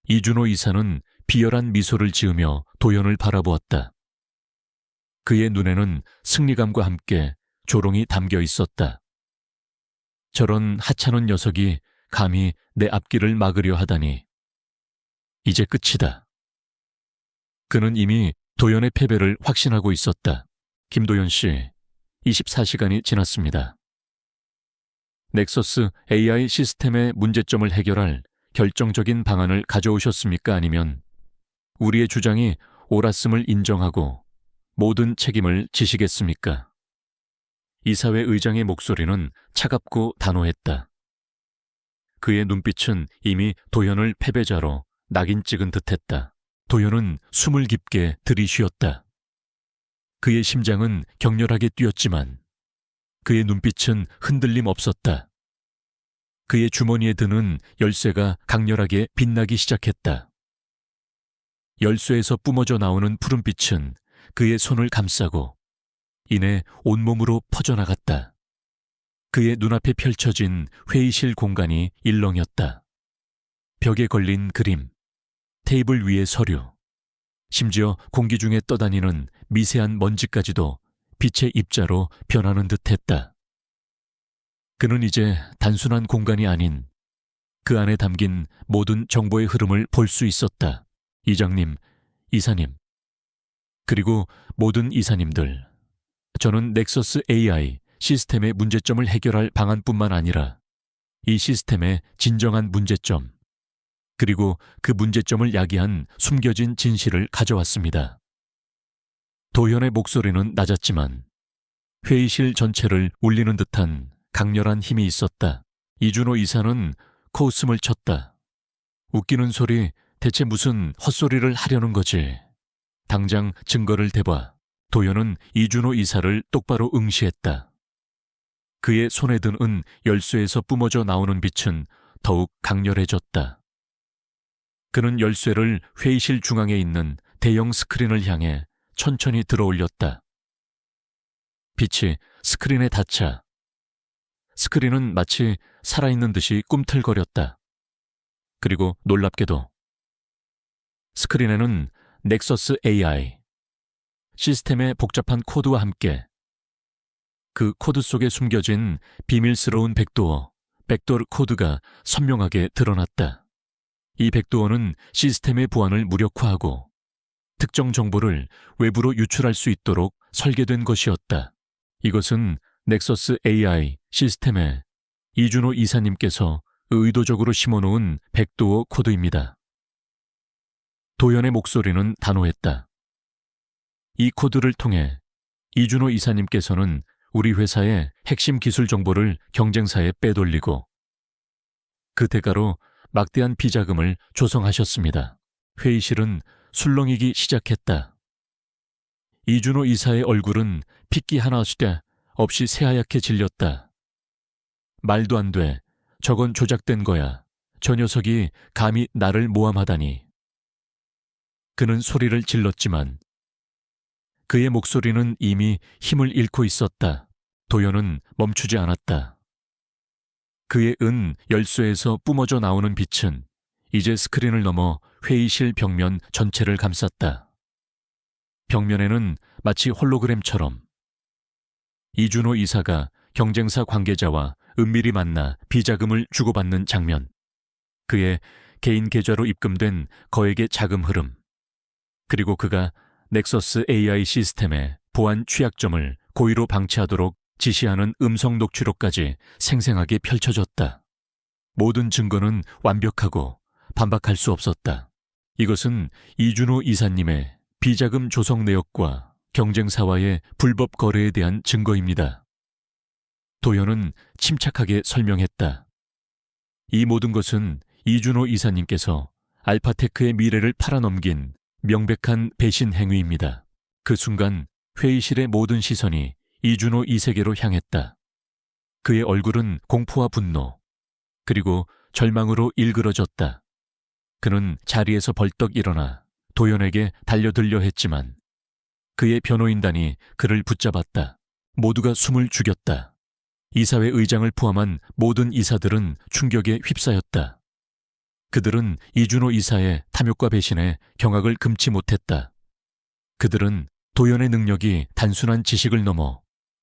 이준호 이사는 비열한 미소를 지으며 도연을 바라보았다. 그의 눈에는 승리감과 함께 조롱이 담겨 있었다. 저런 하찮은 녀석이 감히 내 앞길을 막으려 하다니. 이제 끝이다. 그는 이미 도연의 패배를 확신하고 있었다. 김도연 씨, 24시간이 지났습니다. 넥서스 AI 시스템의 문제점을 해결할 결정적인 방안을 가져오셨습니까? 아니면 우리의 주장이 옳았음을 인정하고 모든 책임을 지시겠습니까? 이사회 의장의 목소리는 차갑고 단호했다. 그의 눈빛은 이미 도연을 패배자로 낙인 찍은 듯했다. 도연은 숨을 깊게 들이쉬었다. 그의 심장은 격렬하게 뛰었지만 그의 눈빛은 흔들림 없었다. 그의 주머니에 드는 열쇠가 강렬하게 빛나기 시작했다. 열쇠에서 뿜어져 나오는 푸른빛은 그의 손을 감싸고 이내 온몸으로 퍼져나갔다. 그의 눈앞에 펼쳐진 회의실 공간이 일렁였다. 벽에 걸린 그림, 테이블 위의 서류, 심지어 공기 중에 떠다니는 미세한 먼지까지도 빛의 입자로 변하는 듯했다. 그는 이제 단순한 공간이 아닌 그 안에 담긴 모든 정보의 흐름을 볼 수 있었다. 이장님, 이사님, 그리고 모든 이사님들, 저는 넥서스 AI 시스템의 문제점을 해결할 방안뿐만 아니라 이 시스템의 진정한 문제점, 그리고 그 문제점을 야기한 숨겨진 진실을 가져왔습니다. 도현의 목소리는 낮았지만 회의실 전체를 울리는 듯한 강렬한 힘이 있었다. 이준호 이사는 코웃음을 쳤다. 웃기는 소리, 대체 무슨 헛소리를 하려는 거지? 당장 증거를 대봐. 도현은 이준호 이사를 똑바로 응시했다. 그의 손에 든 은 열쇠에서 뿜어져 나오는 빛은 더욱 강렬해졌다. 그는 열쇠를 회의실 중앙에 있는 대형 스크린을 향해 천천히 들어올렸다. 빛이 스크린에 닿자 스크린은 마치 살아있는 듯이 꿈틀거렸다. 그리고 놀랍게도 스크린에는 넥서스 AI 시스템의 복잡한 코드와 함께 그 코드 속에 숨겨진 비밀스러운 백도어, 백도어 코드가 선명하게 드러났다. 이 백도어는 시스템의 보안을 무력화하고 특정 정보를 외부로 유출할 수 있도록 설계된 것이었다. 이것은 넥서스 AI 시스템에 이준호 이사님께서 의도적으로 심어놓은 백도어 코드입니다. 도연의 목소리는 단호했다. 이 코드를 통해 이준호 이사님께서는 우리 회사의 핵심 기술 정보를 경쟁사에 빼돌리고 그 대가로 막대한 비자금을 조성하셨습니다. 회의실은 술렁이기 시작했다. 이준호 이사의 얼굴은 핏기 하나 없이 새하얗게 질렸다. 말도 안 돼. 저건 조작된 거야. 저 녀석이 감히 나를 모함하다니. 그는 소리를 질렀지만 그의 목소리는 이미 힘을 잃고 있었다. 도연은 멈추지 않았다. 그의 은 열쇠에서 뿜어져 나오는 빛은 이제 스크린을 넘어 회의실 벽면 전체를 감쌌다. 벽면에는 마치 홀로그램처럼 이준호 이사가 경쟁사 관계자와 은밀히 만나 비자금을 주고받는 장면, 그의 개인 계좌로 입금된 거액의 자금 흐름, 그리고 그가 넥서스 AI 시스템의 보안 취약점을 고의로 방치하도록 지시하는 음성 녹취록까지 생생하게 펼쳐졌다. 모든 증거는 완벽하고 반박할 수 없었다. 이것은 이준호 이사님의 비자금 조성 내역과 경쟁사와의 불법 거래에 대한 증거입니다. 도연은 침착하게 설명했다. 이 모든 것은 이준호 이사님께서 알파테크의 미래를 팔아넘긴 명백한 배신 행위입니다. 그 순간 회의실의 모든 시선이 이준호 이세계로 향했다. 그의 얼굴은 공포와 분노, 그리고 절망으로 일그러졌다. 그는 자리에서 벌떡 일어나 도연에게 달려들려 했지만 그의 변호인단이 그를 붙잡았다. 모두가 숨을 죽였다. 이사회 의장을 포함한 모든 이사들은 충격에 휩싸였다. 그들은 이준호 이사의 탐욕과 배신에 경악을 금치 못했다. 그들은 도연의 능력이 단순한 지식을 넘어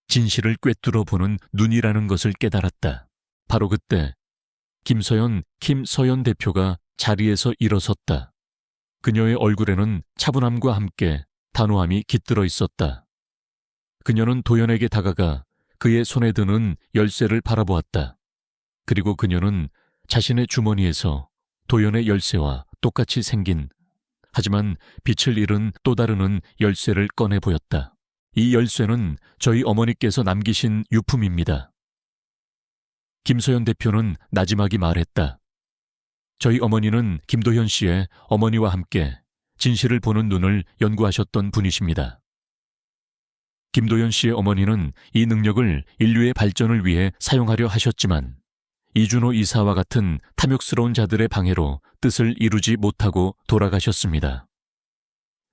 진실을 꿰뚫어 보는 눈이라는 것을 깨달았다. 바로 그때 김서연 대표가 자리에서 일어섰다. 그녀의 얼굴에는 차분함과 함께 단호함이 깃들어 있었다. 그녀는 도연에게 다가가 그의 손에 드는 열쇠를 바라보았다. 그리고 그녀는 자신의 주머니에서 도연의 열쇠와 똑같이 생긴 하지만 빛을 잃은 또 다른 열쇠를 꺼내 보였다. 이 열쇠는 저희 어머니께서 남기신 유품입니다. 김서연 대표는 나지막이 말했다. 저희 어머니는 김도현 씨의 어머니와 함께 진실을 보는 눈을 연구하셨던 분이십니다. 김도현 씨의 어머니는 이 능력을 인류의 발전을 위해 사용하려 하셨지만 이준호 이사와 같은 탐욕스러운 자들의 방해로 뜻을 이루지 못하고 돌아가셨습니다.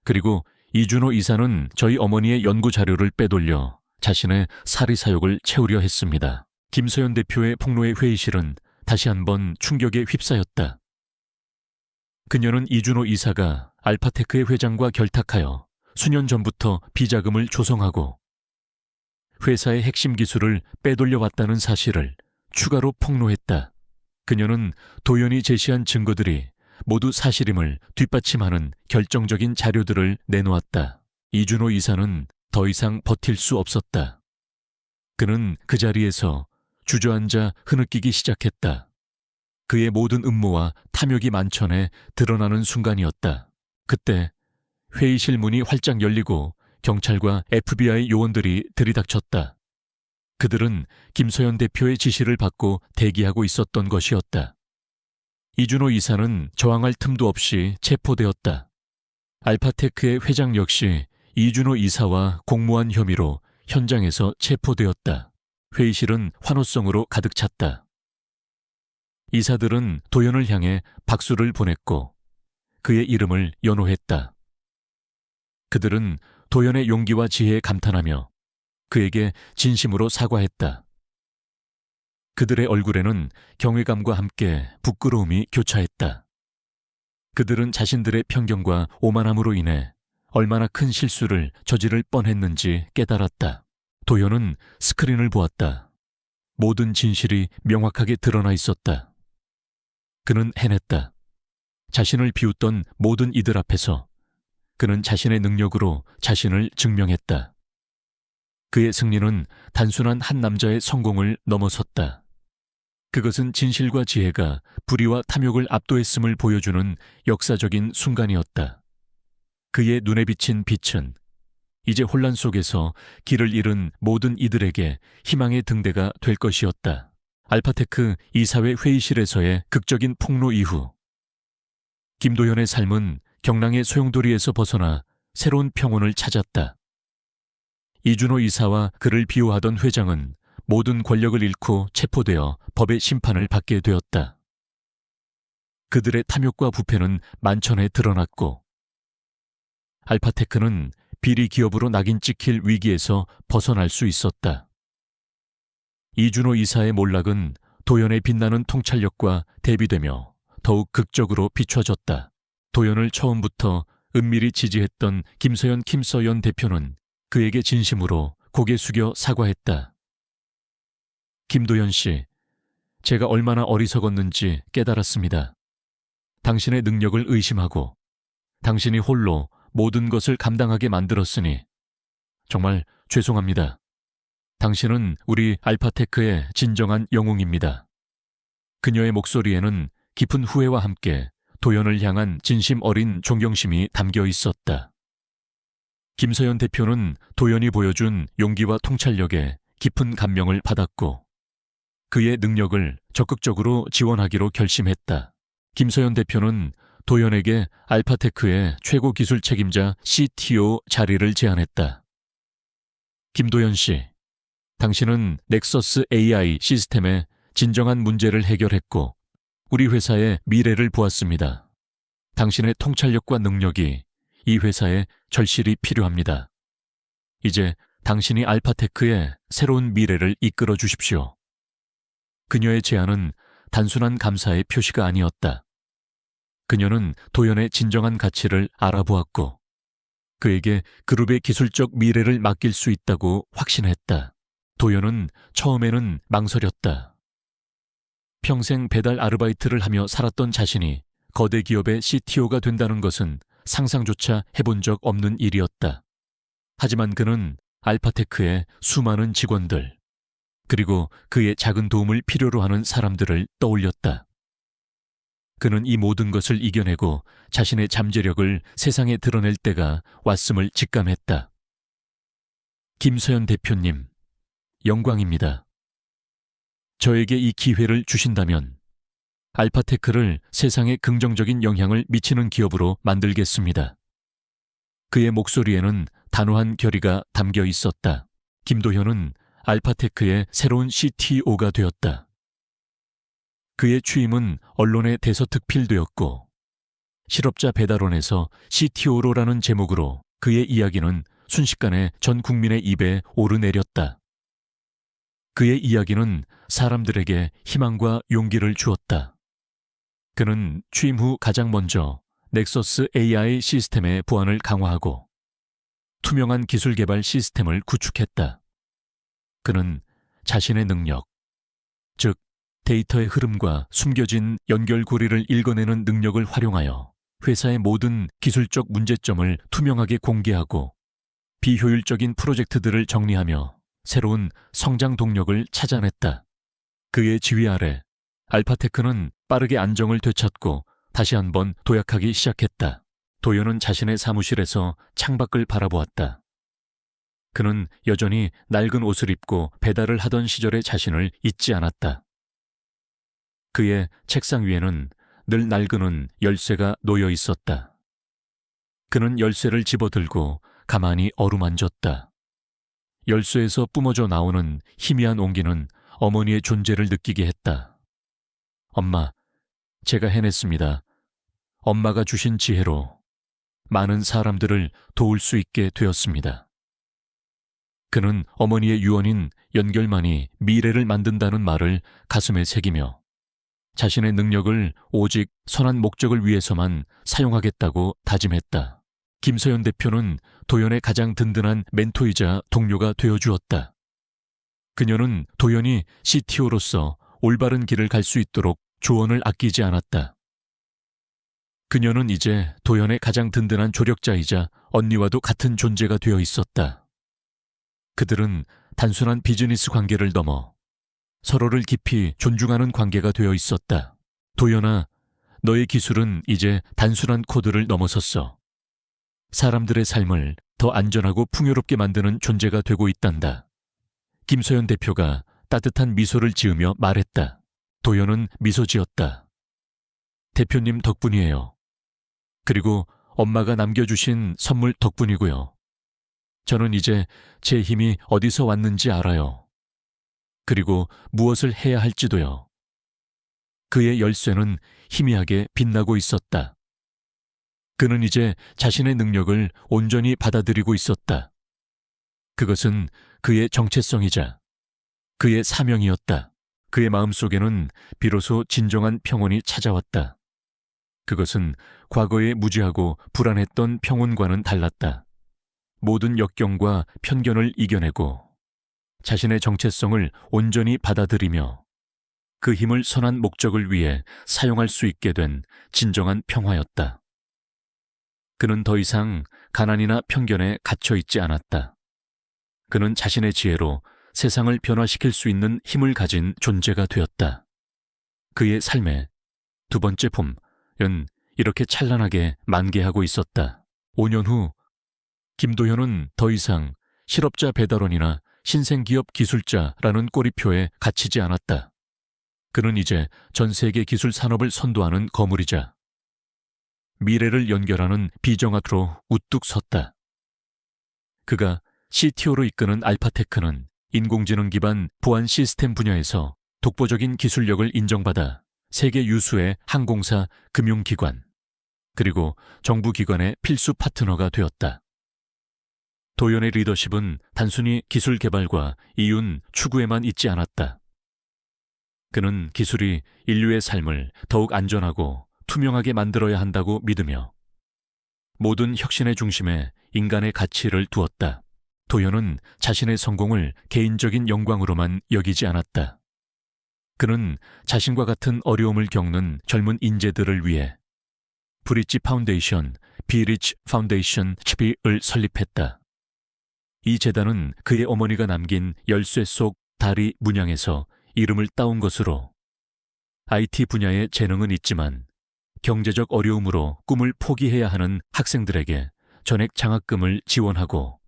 그리고 이준호 이사는 저희 어머니의 연구 자료를 빼돌려 자신의 사리사욕을 채우려 했습니다. 김서연 대표의 폭로의 회의실은 다시 한번 충격에 휩싸였다. 그녀는 이준호 이사가 알파테크의 회장과 결탁하여 수년 전부터 비자금을 조성하고 회사의 핵심 기술을 빼돌려왔다는 사실을 추가로 폭로했다. 그녀는 도연이 제시한 증거들이 모두 사실임을 뒷받침하는 결정적인 자료들을 내놓았다. 이준호 이사는 더 이상 버틸 수 없었다. 그는 그 자리에서 주저앉아 흐느끼기 시작했다. 그의 모든 음모와 탐욕이 만천해 드러나는 순간이었다. 그때 회의실 문이 활짝 열리고 경찰과 FBI 요원들이 들이닥쳤다. 그들은 김서연 대표의 지시를 받고 대기하고 있었던 것이었다. 이준호 이사는 저항할 틈도 없이 체포되었다. 알파테크의 회장 역시 이준호 이사와 공모한 혐의로 현장에서 체포되었다. 회의실은 환호성으로 가득 찼다. 이사들은 도연을 향해 박수를 보냈고 그의 이름을 연호했다. 그들은 도연의 용기와 지혜에 감탄하며 그에게 진심으로 사과했다. 그들의 얼굴에는 경외감과 함께 부끄러움이 교차했다. 그들은 자신들의 편견과 오만함으로 인해 얼마나 큰 실수를 저지를 뻔했는지 깨달았다. 도연은 스크린을 보았다. 모든 진실이 명확하게 드러나 있었다. 그는 해냈다. 자신을 비웃던 모든 이들 앞에서 그는 자신의 능력으로 자신을 증명했다. 그의 승리는 단순한 한 남자의 성공을 넘어섰다. 그것은 진실과 지혜가 불의와 탐욕을 압도했음을 보여주는 역사적인 순간이었다. 그의 눈에 비친 빛은 이제 혼란 속에서 길을 잃은 모든 이들에게 희망의 등대가 될 것이었다. 알파테크 이사회 회의실에서의 극적인 폭로 이후 김도연의 삶은 경랑의 소용돌이에서 벗어나 새로운 평온을 찾았다. 이준호 이사와 그를 비호하던 회장은 모든 권력을 잃고 체포되어 법의 심판을 받게 되었다. 그들의 탐욕과 부패는 만천에 드러났고 알파테크는 비리 기업으로 낙인 찍힐 위기에서 벗어날 수 있었다. 이준호 이사의 몰락은 도연의 빛나는 통찰력과 대비되며 더욱 극적으로 비춰졌다. 도연을 처음부터 은밀히 지지했던 김서연 대표는 그에게 진심으로 고개 숙여 사과했다. 김도연 씨, 제가 얼마나 어리석었는지 깨달았습니다. 당신의 능력을 의심하고 당신이 홀로 모든 것을 감당하게 만들었으니 정말 죄송합니다. 당신은 우리 알파테크의 진정한 영웅입니다. 그녀의 목소리에는 깊은 후회와 함께 도연을 향한 진심 어린 존경심이 담겨 있었다. 김서연 대표는 도연이 보여준 용기와 통찰력에 깊은 감명을 받았고 그의 능력을 적극적으로 지원하기로 결심했다. 김서연 대표는 도연에게 알파테크의 최고 기술 책임자 CTO 자리를 제안했다. 김도연 씨, 당신은 넥서스 AI 시스템의 진정한 문제를 해결했고 우리 회사의 미래를 보았습니다. 당신의 통찰력과 능력이 이 회사에 절실히 필요합니다. 이제 당신이 알파테크의 새로운 미래를 이끌어 주십시오. 그녀의 제안은 단순한 감사의 표시가 아니었다. 그녀는 도연의 진정한 가치를 알아보았고 그에게 그룹의 기술적 미래를 맡길 수 있다고 확신했다. 도연은 처음에는 망설였다. 평생 배달 아르바이트를 하며 살았던 자신이 거대 기업의 CTO가 된다는 것은 상상조차 해본 적 없는 일이었다. 하지만 그는 알파테크의 수많은 직원들, 그리고 그의 작은 도움을 필요로 하는 사람들을 떠올렸다. 그는 이 모든 것을 이겨내고 자신의 잠재력을 세상에 드러낼 때가 왔음을 직감했다. 김서연 대표님, 영광입니다. 저에게 이 기회를 주신다면 알파테크를 세상에 긍정적인 영향을 미치는 기업으로 만들겠습니다. 그의 목소리에는 단호한 결의가 담겨 있었다. 김도현은 알파테크의 새로운 CTO가 되었다. 그의 취임은 언론에 대서특필되었고 실업자 배달원에서 CTO로라는 제목으로 그의 이야기는 순식간에 전 국민의 입에 오르내렸다. 그의 이야기는 사람들에게 희망과 용기를 주었다. 그는 취임 후 가장 먼저 넥서스 AI 시스템의 보안을 강화하고 투명한 기술 개발 시스템을 구축했다. 그는 자신의 능력, 즉 데이터의 흐름과 숨겨진 연결고리를 읽어내는 능력을 활용하여 회사의 모든 기술적 문제점을 투명하게 공개하고 비효율적인 프로젝트들을 정리하며 새로운 성장 동력을 찾아냈다. 그의 지휘 아래 알파테크는 빠르게 안정을 되찾고 다시 한번 도약하기 시작했다. 도연은 자신의 사무실에서 창밖을 바라보았다. 그는 여전히 낡은 옷을 입고 배달을 하던 시절의 자신을 잊지 않았다. 그의 책상 위에는 늘 낡은 열쇠가 놓여 있었다. 그는 열쇠를 집어들고 가만히 어루만졌다. 열쇠에서 뿜어져 나오는 희미한 온기는 어머니의 존재를 느끼게 했다. 엄마, 제가 해냈습니다. 엄마가 주신 지혜로 많은 사람들을 도울 수 있게 되었습니다. 그는 어머니의 유언인 연결만이 미래를 만든다는 말을 가슴에 새기며 자신의 능력을 오직 선한 목적을 위해서만 사용하겠다고 다짐했다. 김서연 대표는 도연의 가장 든든한 멘토이자 동료가 되어주었다. 그녀는 도연이 CTO로서 올바른 길을 갈 수 있도록 조언을 아끼지 않았다. 그녀는 이제 도연의 가장 든든한 조력자이자 언니와도 같은 존재가 되어 있었다. 그들은 단순한 비즈니스 관계를 넘어 서로를 깊이 존중하는 관계가 되어 있었다. 도연아, 너의 기술은 이제 단순한 코드를 넘어섰어. 사람들의 삶을 더 안전하고 풍요롭게 만드는 존재가 되고 있단다. 김서연 대표가 따뜻한 미소를 지으며 말했다. 도연은 미소 지었다. 대표님 덕분이에요. 그리고 엄마가 남겨주신 선물 덕분이고요. 저는 이제 제 힘이 어디서 왔는지 알아요. 그리고 무엇을 해야 할지도요. 그의 열쇠는 희미하게 빛나고 있었다. 그는 이제 자신의 능력을 온전히 받아들이고 있었다. 그것은 그의 정체성이자 그의 사명이었다. 그의 마음속에는 비로소 진정한 평온이 찾아왔다. 그것은 과거의 무지하고 불안했던 평온과는 달랐다. 모든 역경과 편견을 이겨내고 자신의 정체성을 온전히 받아들이며 그 힘을 선한 목적을 위해 사용할 수 있게 된 진정한 평화였다. 그는 더 이상 가난이나 편견에 갇혀 있지 않았다. 그는 자신의 지혜로 세상을 변화시킬 수 있는 힘을 가진 존재가 되었다. 그의 삶의 두 번째 봄은 이렇게 찬란하게 만개하고 있었다. 5년 후 김도현은 더 이상 실업자 배달원이나 신생기업 기술자라는 꼬리표에 갇히지 않았다. 그는 이제 전 세계 기술 산업을 선도하는 거물이자 미래를 연결하는 비정학으로 우뚝 섰다. 그가 CTO로 이끄는 알파테크는 인공지능 기반 보안 시스템 분야에서 독보적인 기술력을 인정받아 세계 유수의 항공사, 금융기관, 그리고 정부기관의 필수 파트너가 되었다. 도연의 리더십은 단순히 기술 개발과 이윤 추구에만 있지 않았다. 그는 기술이 인류의 삶을 더욱 안전하고 투명하게 만들어야 한다고 믿으며 모든 혁신의 중심에 인간의 가치를 두었다. 도연은 자신의 성공을 개인적인 영광으로만 여기지 않았다. 그는 자신과 같은 어려움을 겪는 젊은 인재들을 위해 브릿지 파운데이션, 비리치 파운데이션 칩을 설립했다. 이 재단은 그의 어머니가 남긴 열쇠 속 다리 문양에서 이름을 따온 것으로 IT 분야의 재능은 있지만 경제적 어려움으로 꿈을 포기해야 하는 학생들에게 전액 장학금을 지원하고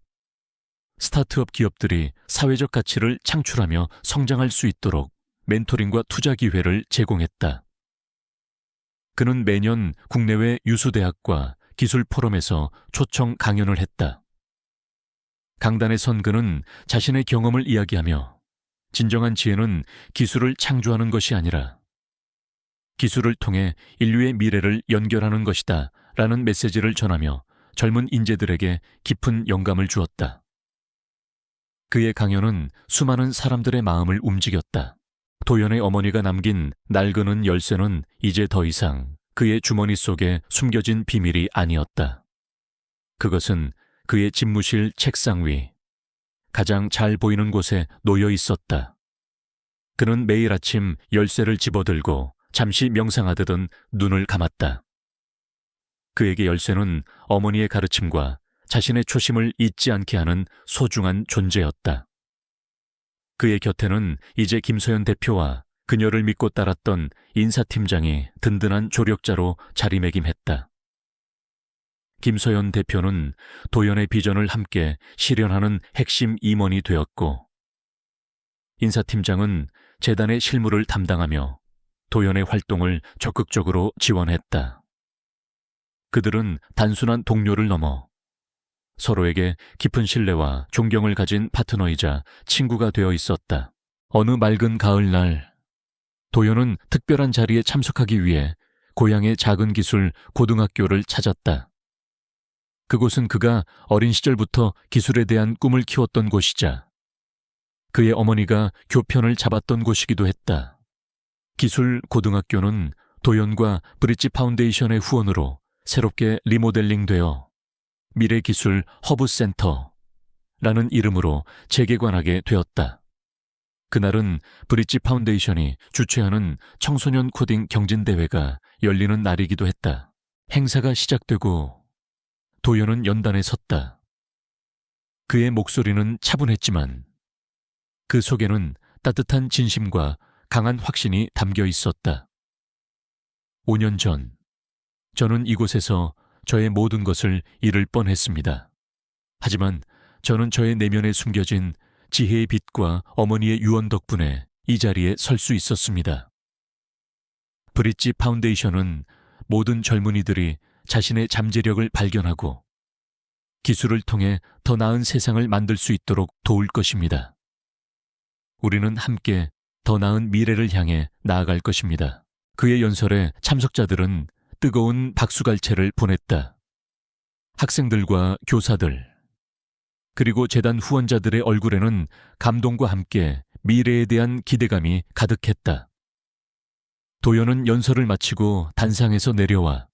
스타트업 기업들이 사회적 가치를 창출하며 성장할 수 있도록 멘토링과 투자 기회를 제공했다. 그는 매년 국내외 유수대학과 기술 포럼에서 초청 강연을 했다. 강단에 선 그는 자신의 경험을 이야기하며 진정한 지혜는 기술을 창조하는 것이 아니라 기술을 통해 인류의 미래를 연결하는 것이다 라는 메시지를 전하며 젊은 인재들에게 깊은 영감을 주었다. 그의 강연은 수많은 사람들의 마음을 움직였다. 도연의 어머니가 남긴 낡은 열쇠는 이제 더 이상 그의 주머니 속에 숨겨진 비밀이 아니었다. 그것은 그의 집무실 책상 위 가장 잘 보이는 곳에 놓여 있었다. 그는 매일 아침 열쇠를 집어들고 잠시 명상하듯 눈을 감았다. 그에게 열쇠는 어머니의 가르침과 자신의 초심을 잊지 않게 하는 소중한 존재였다. 그의 곁에는 이제 김서연 대표와 그녀를 믿고 따랐던 인사팀장이 든든한 조력자로 자리매김했다. 김서연 대표는 도연의 비전을 함께 실현하는 핵심 임원이 되었고, 인사팀장은 재단의 실무를 담당하며 도연의 활동을 적극적으로 지원했다. 그들은 단순한 동료를 넘어 서로에게 깊은 신뢰와 존경을 가진 파트너이자 친구가 되어 있었다. 어느 맑은 가을날, 도연은 특별한 자리에 참석하기 위해 고향의 작은 기술 고등학교를 찾았다. 그곳은 그가 어린 시절부터 기술에 대한 꿈을 키웠던 곳이자 그의 어머니가 교편을 잡았던 곳이기도 했다. 기술 고등학교는 도연과 브릿지 파운데이션의 후원으로 새롭게 리모델링되어 미래기술 허브센터라는 이름으로 재개관하게 되었다. 그날은 브릿지 파운데이션이 주최하는 청소년 코딩 경진대회가 열리는 날이기도 했다. 행사가 시작되고 도연은 연단에 섰다. 그의 목소리는 차분했지만 그 속에는 따뜻한 진심과 강한 확신이 담겨 있었다. 5년 전, 저는 이곳에서 저의 모든 것을 잃을 뻔했습니다. 하지만 저는 저의 내면에 숨겨진 지혜의 빛과 어머니의 유언 덕분에 이 자리에 설 수 있었습니다. 브릿지 파운데이션은 모든 젊은이들이 자신의 잠재력을 발견하고 기술을 통해 더 나은 세상을 만들 수 있도록 도울 것입니다. 우리는 함께 더 나은 미래를 향해 나아갈 것입니다. 그의 연설에 참석자들은 뜨거운 박수갈채를 보냈다. 학생들과 교사들, 그리고 재단 후원자들의 얼굴에는 감동과 함께 미래에 대한 기대감이 가득했다. 도연은 연설을 마치고 단상에서 내려와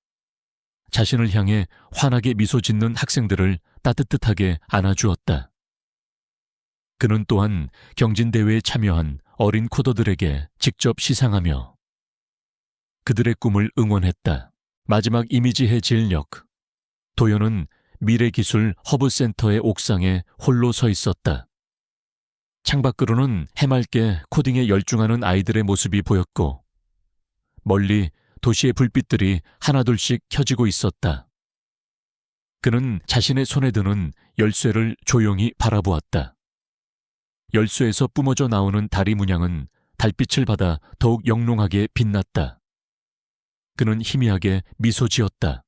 자신을 향해 환하게 미소 짓는 학생들을 따뜻하게 안아주었다. 그는 또한 경진대회에 참여한 어린 코더들에게 직접 시상하며 그들의 꿈을 응원했다. 마지막 이미지의 진력. 도연은 미래기술 허브센터의 옥상에 홀로 서 있었다. 창밖으로는 해맑게 코딩에 열중하는 아이들의 모습이 보였고 멀리 도시의 불빛들이 하나둘씩 켜지고 있었다. 그는 자신의 손에 드는 열쇠를 조용히 바라보았다. 열쇠에서 뿜어져 나오는 다리 문양은 달빛을 받아 더욱 영롱하게 빛났다. 그는 희미하게 미소 지었다.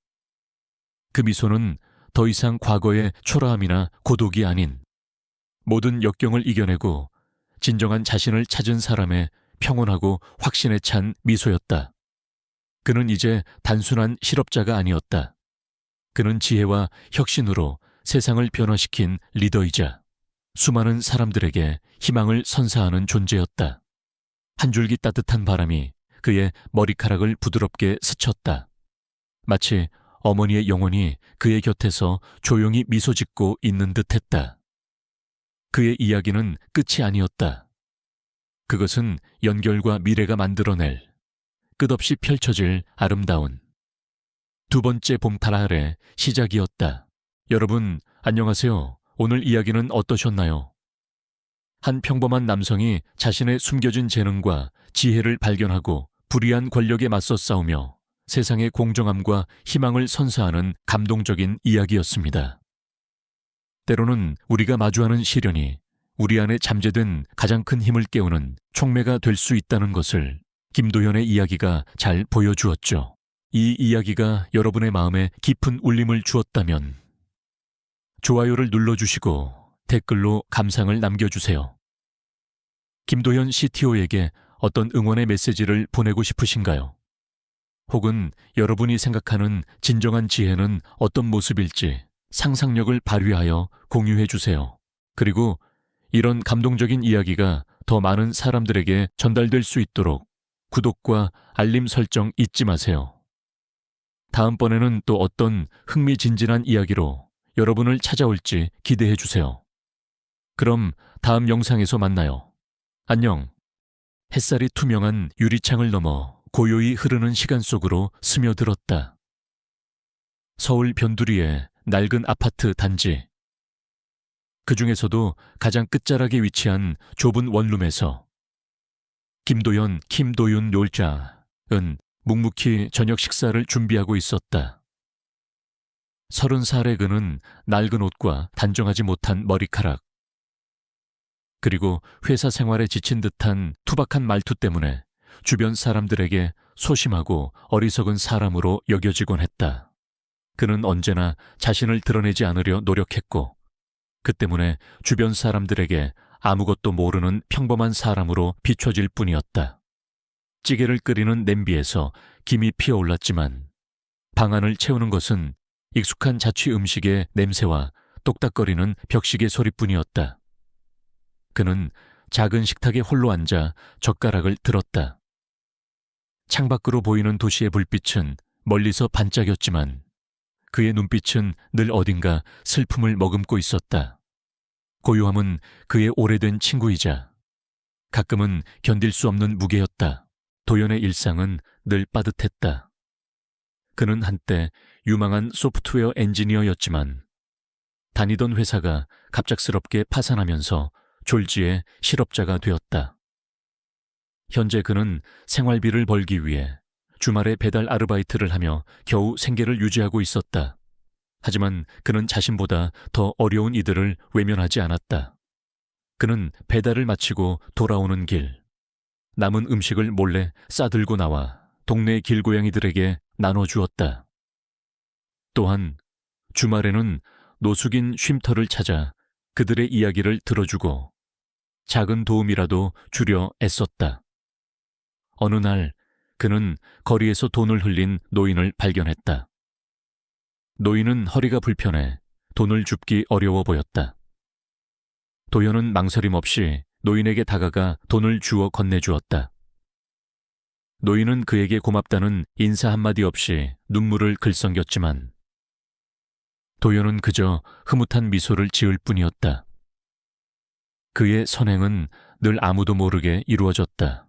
그 미소는 더 이상 과거의 초라함이나 고독이 아닌 모든 역경을 이겨내고 진정한 자신을 찾은 사람의 평온하고 확신에 찬 미소였다. 그는 이제 단순한 실업자가 아니었다. 그는 지혜와 혁신으로 세상을 변화시킨 리더이자 수많은 사람들에게 희망을 선사하는 존재였다. 한 줄기 따뜻한 바람이 그의 머리카락을 부드럽게 스쳤다. 마치 어머니의 영혼이 그의 곁에서 조용히 미소 짓고 있는 듯했다. 그의 이야기는 끝이 아니었다. 그것은 연결과 미래가 만들어낼 끝없이 펼쳐질 아름다운 두 번째 봄달 아래 시작이었다. 여러분, 안녕하세요. 오늘 이야기는 어떠셨나요? 한 평범한 남성이 자신의 숨겨진 재능과 지혜를 발견하고 불의한 권력에 맞서 싸우며 세상의 공정함과 희망을 선사하는 감동적인 이야기였습니다. 때로는 우리가 마주하는 시련이 우리 안에 잠재된 가장 큰 힘을 깨우는 촉매가 될 수 있다는 것을 김도현의 이야기가 잘 보여주었죠. 이 이야기가 여러분의 마음에 깊은 울림을 주었다면 좋아요를 눌러주시고 댓글로 감상을 남겨주세요. 김도현 CTO에게 어떤 응원의 메시지를 보내고 싶으신가요? 혹은 여러분이 생각하는 진정한 지혜는 어떤 모습일지 상상력을 발휘하여 공유해 주세요. 그리고 이런 감동적인 이야기가 더 많은 사람들에게 전달될 수 있도록 구독과 알림 설정 잊지 마세요. 다음번에는 또 어떤 흥미진진한 이야기로 여러분을 찾아올지 기대해 주세요. 그럼 다음 영상에서 만나요. 안녕. 햇살이 투명한 유리창을 넘어 고요히 흐르는 시간 속으로 스며들었다. 서울 변두리의 낡은 아파트 단지. 그 중에서도 가장 끝자락에 위치한 좁은 원룸에서 김도연, 김도윤 롤자은 묵묵히 저녁 식사를 준비하고 있었다. 30살의 그는 낡은 옷과 단정하지 못한 머리카락, 그리고 회사 생활에 지친 듯한 투박한 말투 때문에 주변 사람들에게 소심하고 어리석은 사람으로 여겨지곤 했다. 그는 언제나 자신을 드러내지 않으려 노력했고 그 때문에 주변 사람들에게 아무것도 모르는 평범한 사람으로 비춰질 뿐이었다. 찌개를 끓이는 냄비에서 김이 피어올랐지만 방 안을 채우는 것은 익숙한 자취 음식의 냄새와 똑딱거리는 벽시계 소리뿐이었다. 그는 작은 식탁에 홀로 앉아 젓가락을 들었다. 창밖으로 보이는 도시의 불빛은 멀리서 반짝였지만 그의 눈빛은 늘 어딘가 슬픔을 머금고 있었다. 고요함은 그의 오래된 친구이자 가끔은 견딜 수 없는 무게였다. 도연의 일상은 늘 빠듯했다. 그는 한때 유망한 소프트웨어 엔지니어였지만 다니던 회사가 갑작스럽게 파산하면서 졸지에 실업자가 되었다. 현재 그는 생활비를 벌기 위해 주말에 배달 아르바이트를 하며 겨우 생계를 유지하고 있었다. 하지만 그는 자신보다 더 어려운 이들을 외면하지 않았다. 그는 배달을 마치고 돌아오는 길, 남은 음식을 몰래 싸들고 나와 동네 길고양이들에게 나눠주었다. 또한 주말에는 노숙인 쉼터를 찾아 그들의 이야기를 들어주고 작은 도움이라도 주려 애썼다. 어느 날 그는 거리에서 돈을 흘린 노인을 발견했다. 노인은 허리가 불편해 돈을 줍기 어려워 보였다. 도연은 망설임 없이 노인에게 다가가 돈을 주워 건네주었다. 노인은 그에게 고맙다는 인사 한마디 없이 눈물을 글썽였지만 도연은 그저 흐뭇한 미소를 지을 뿐이었다. 그의 선행은 늘 아무도 모르게 이루어졌다.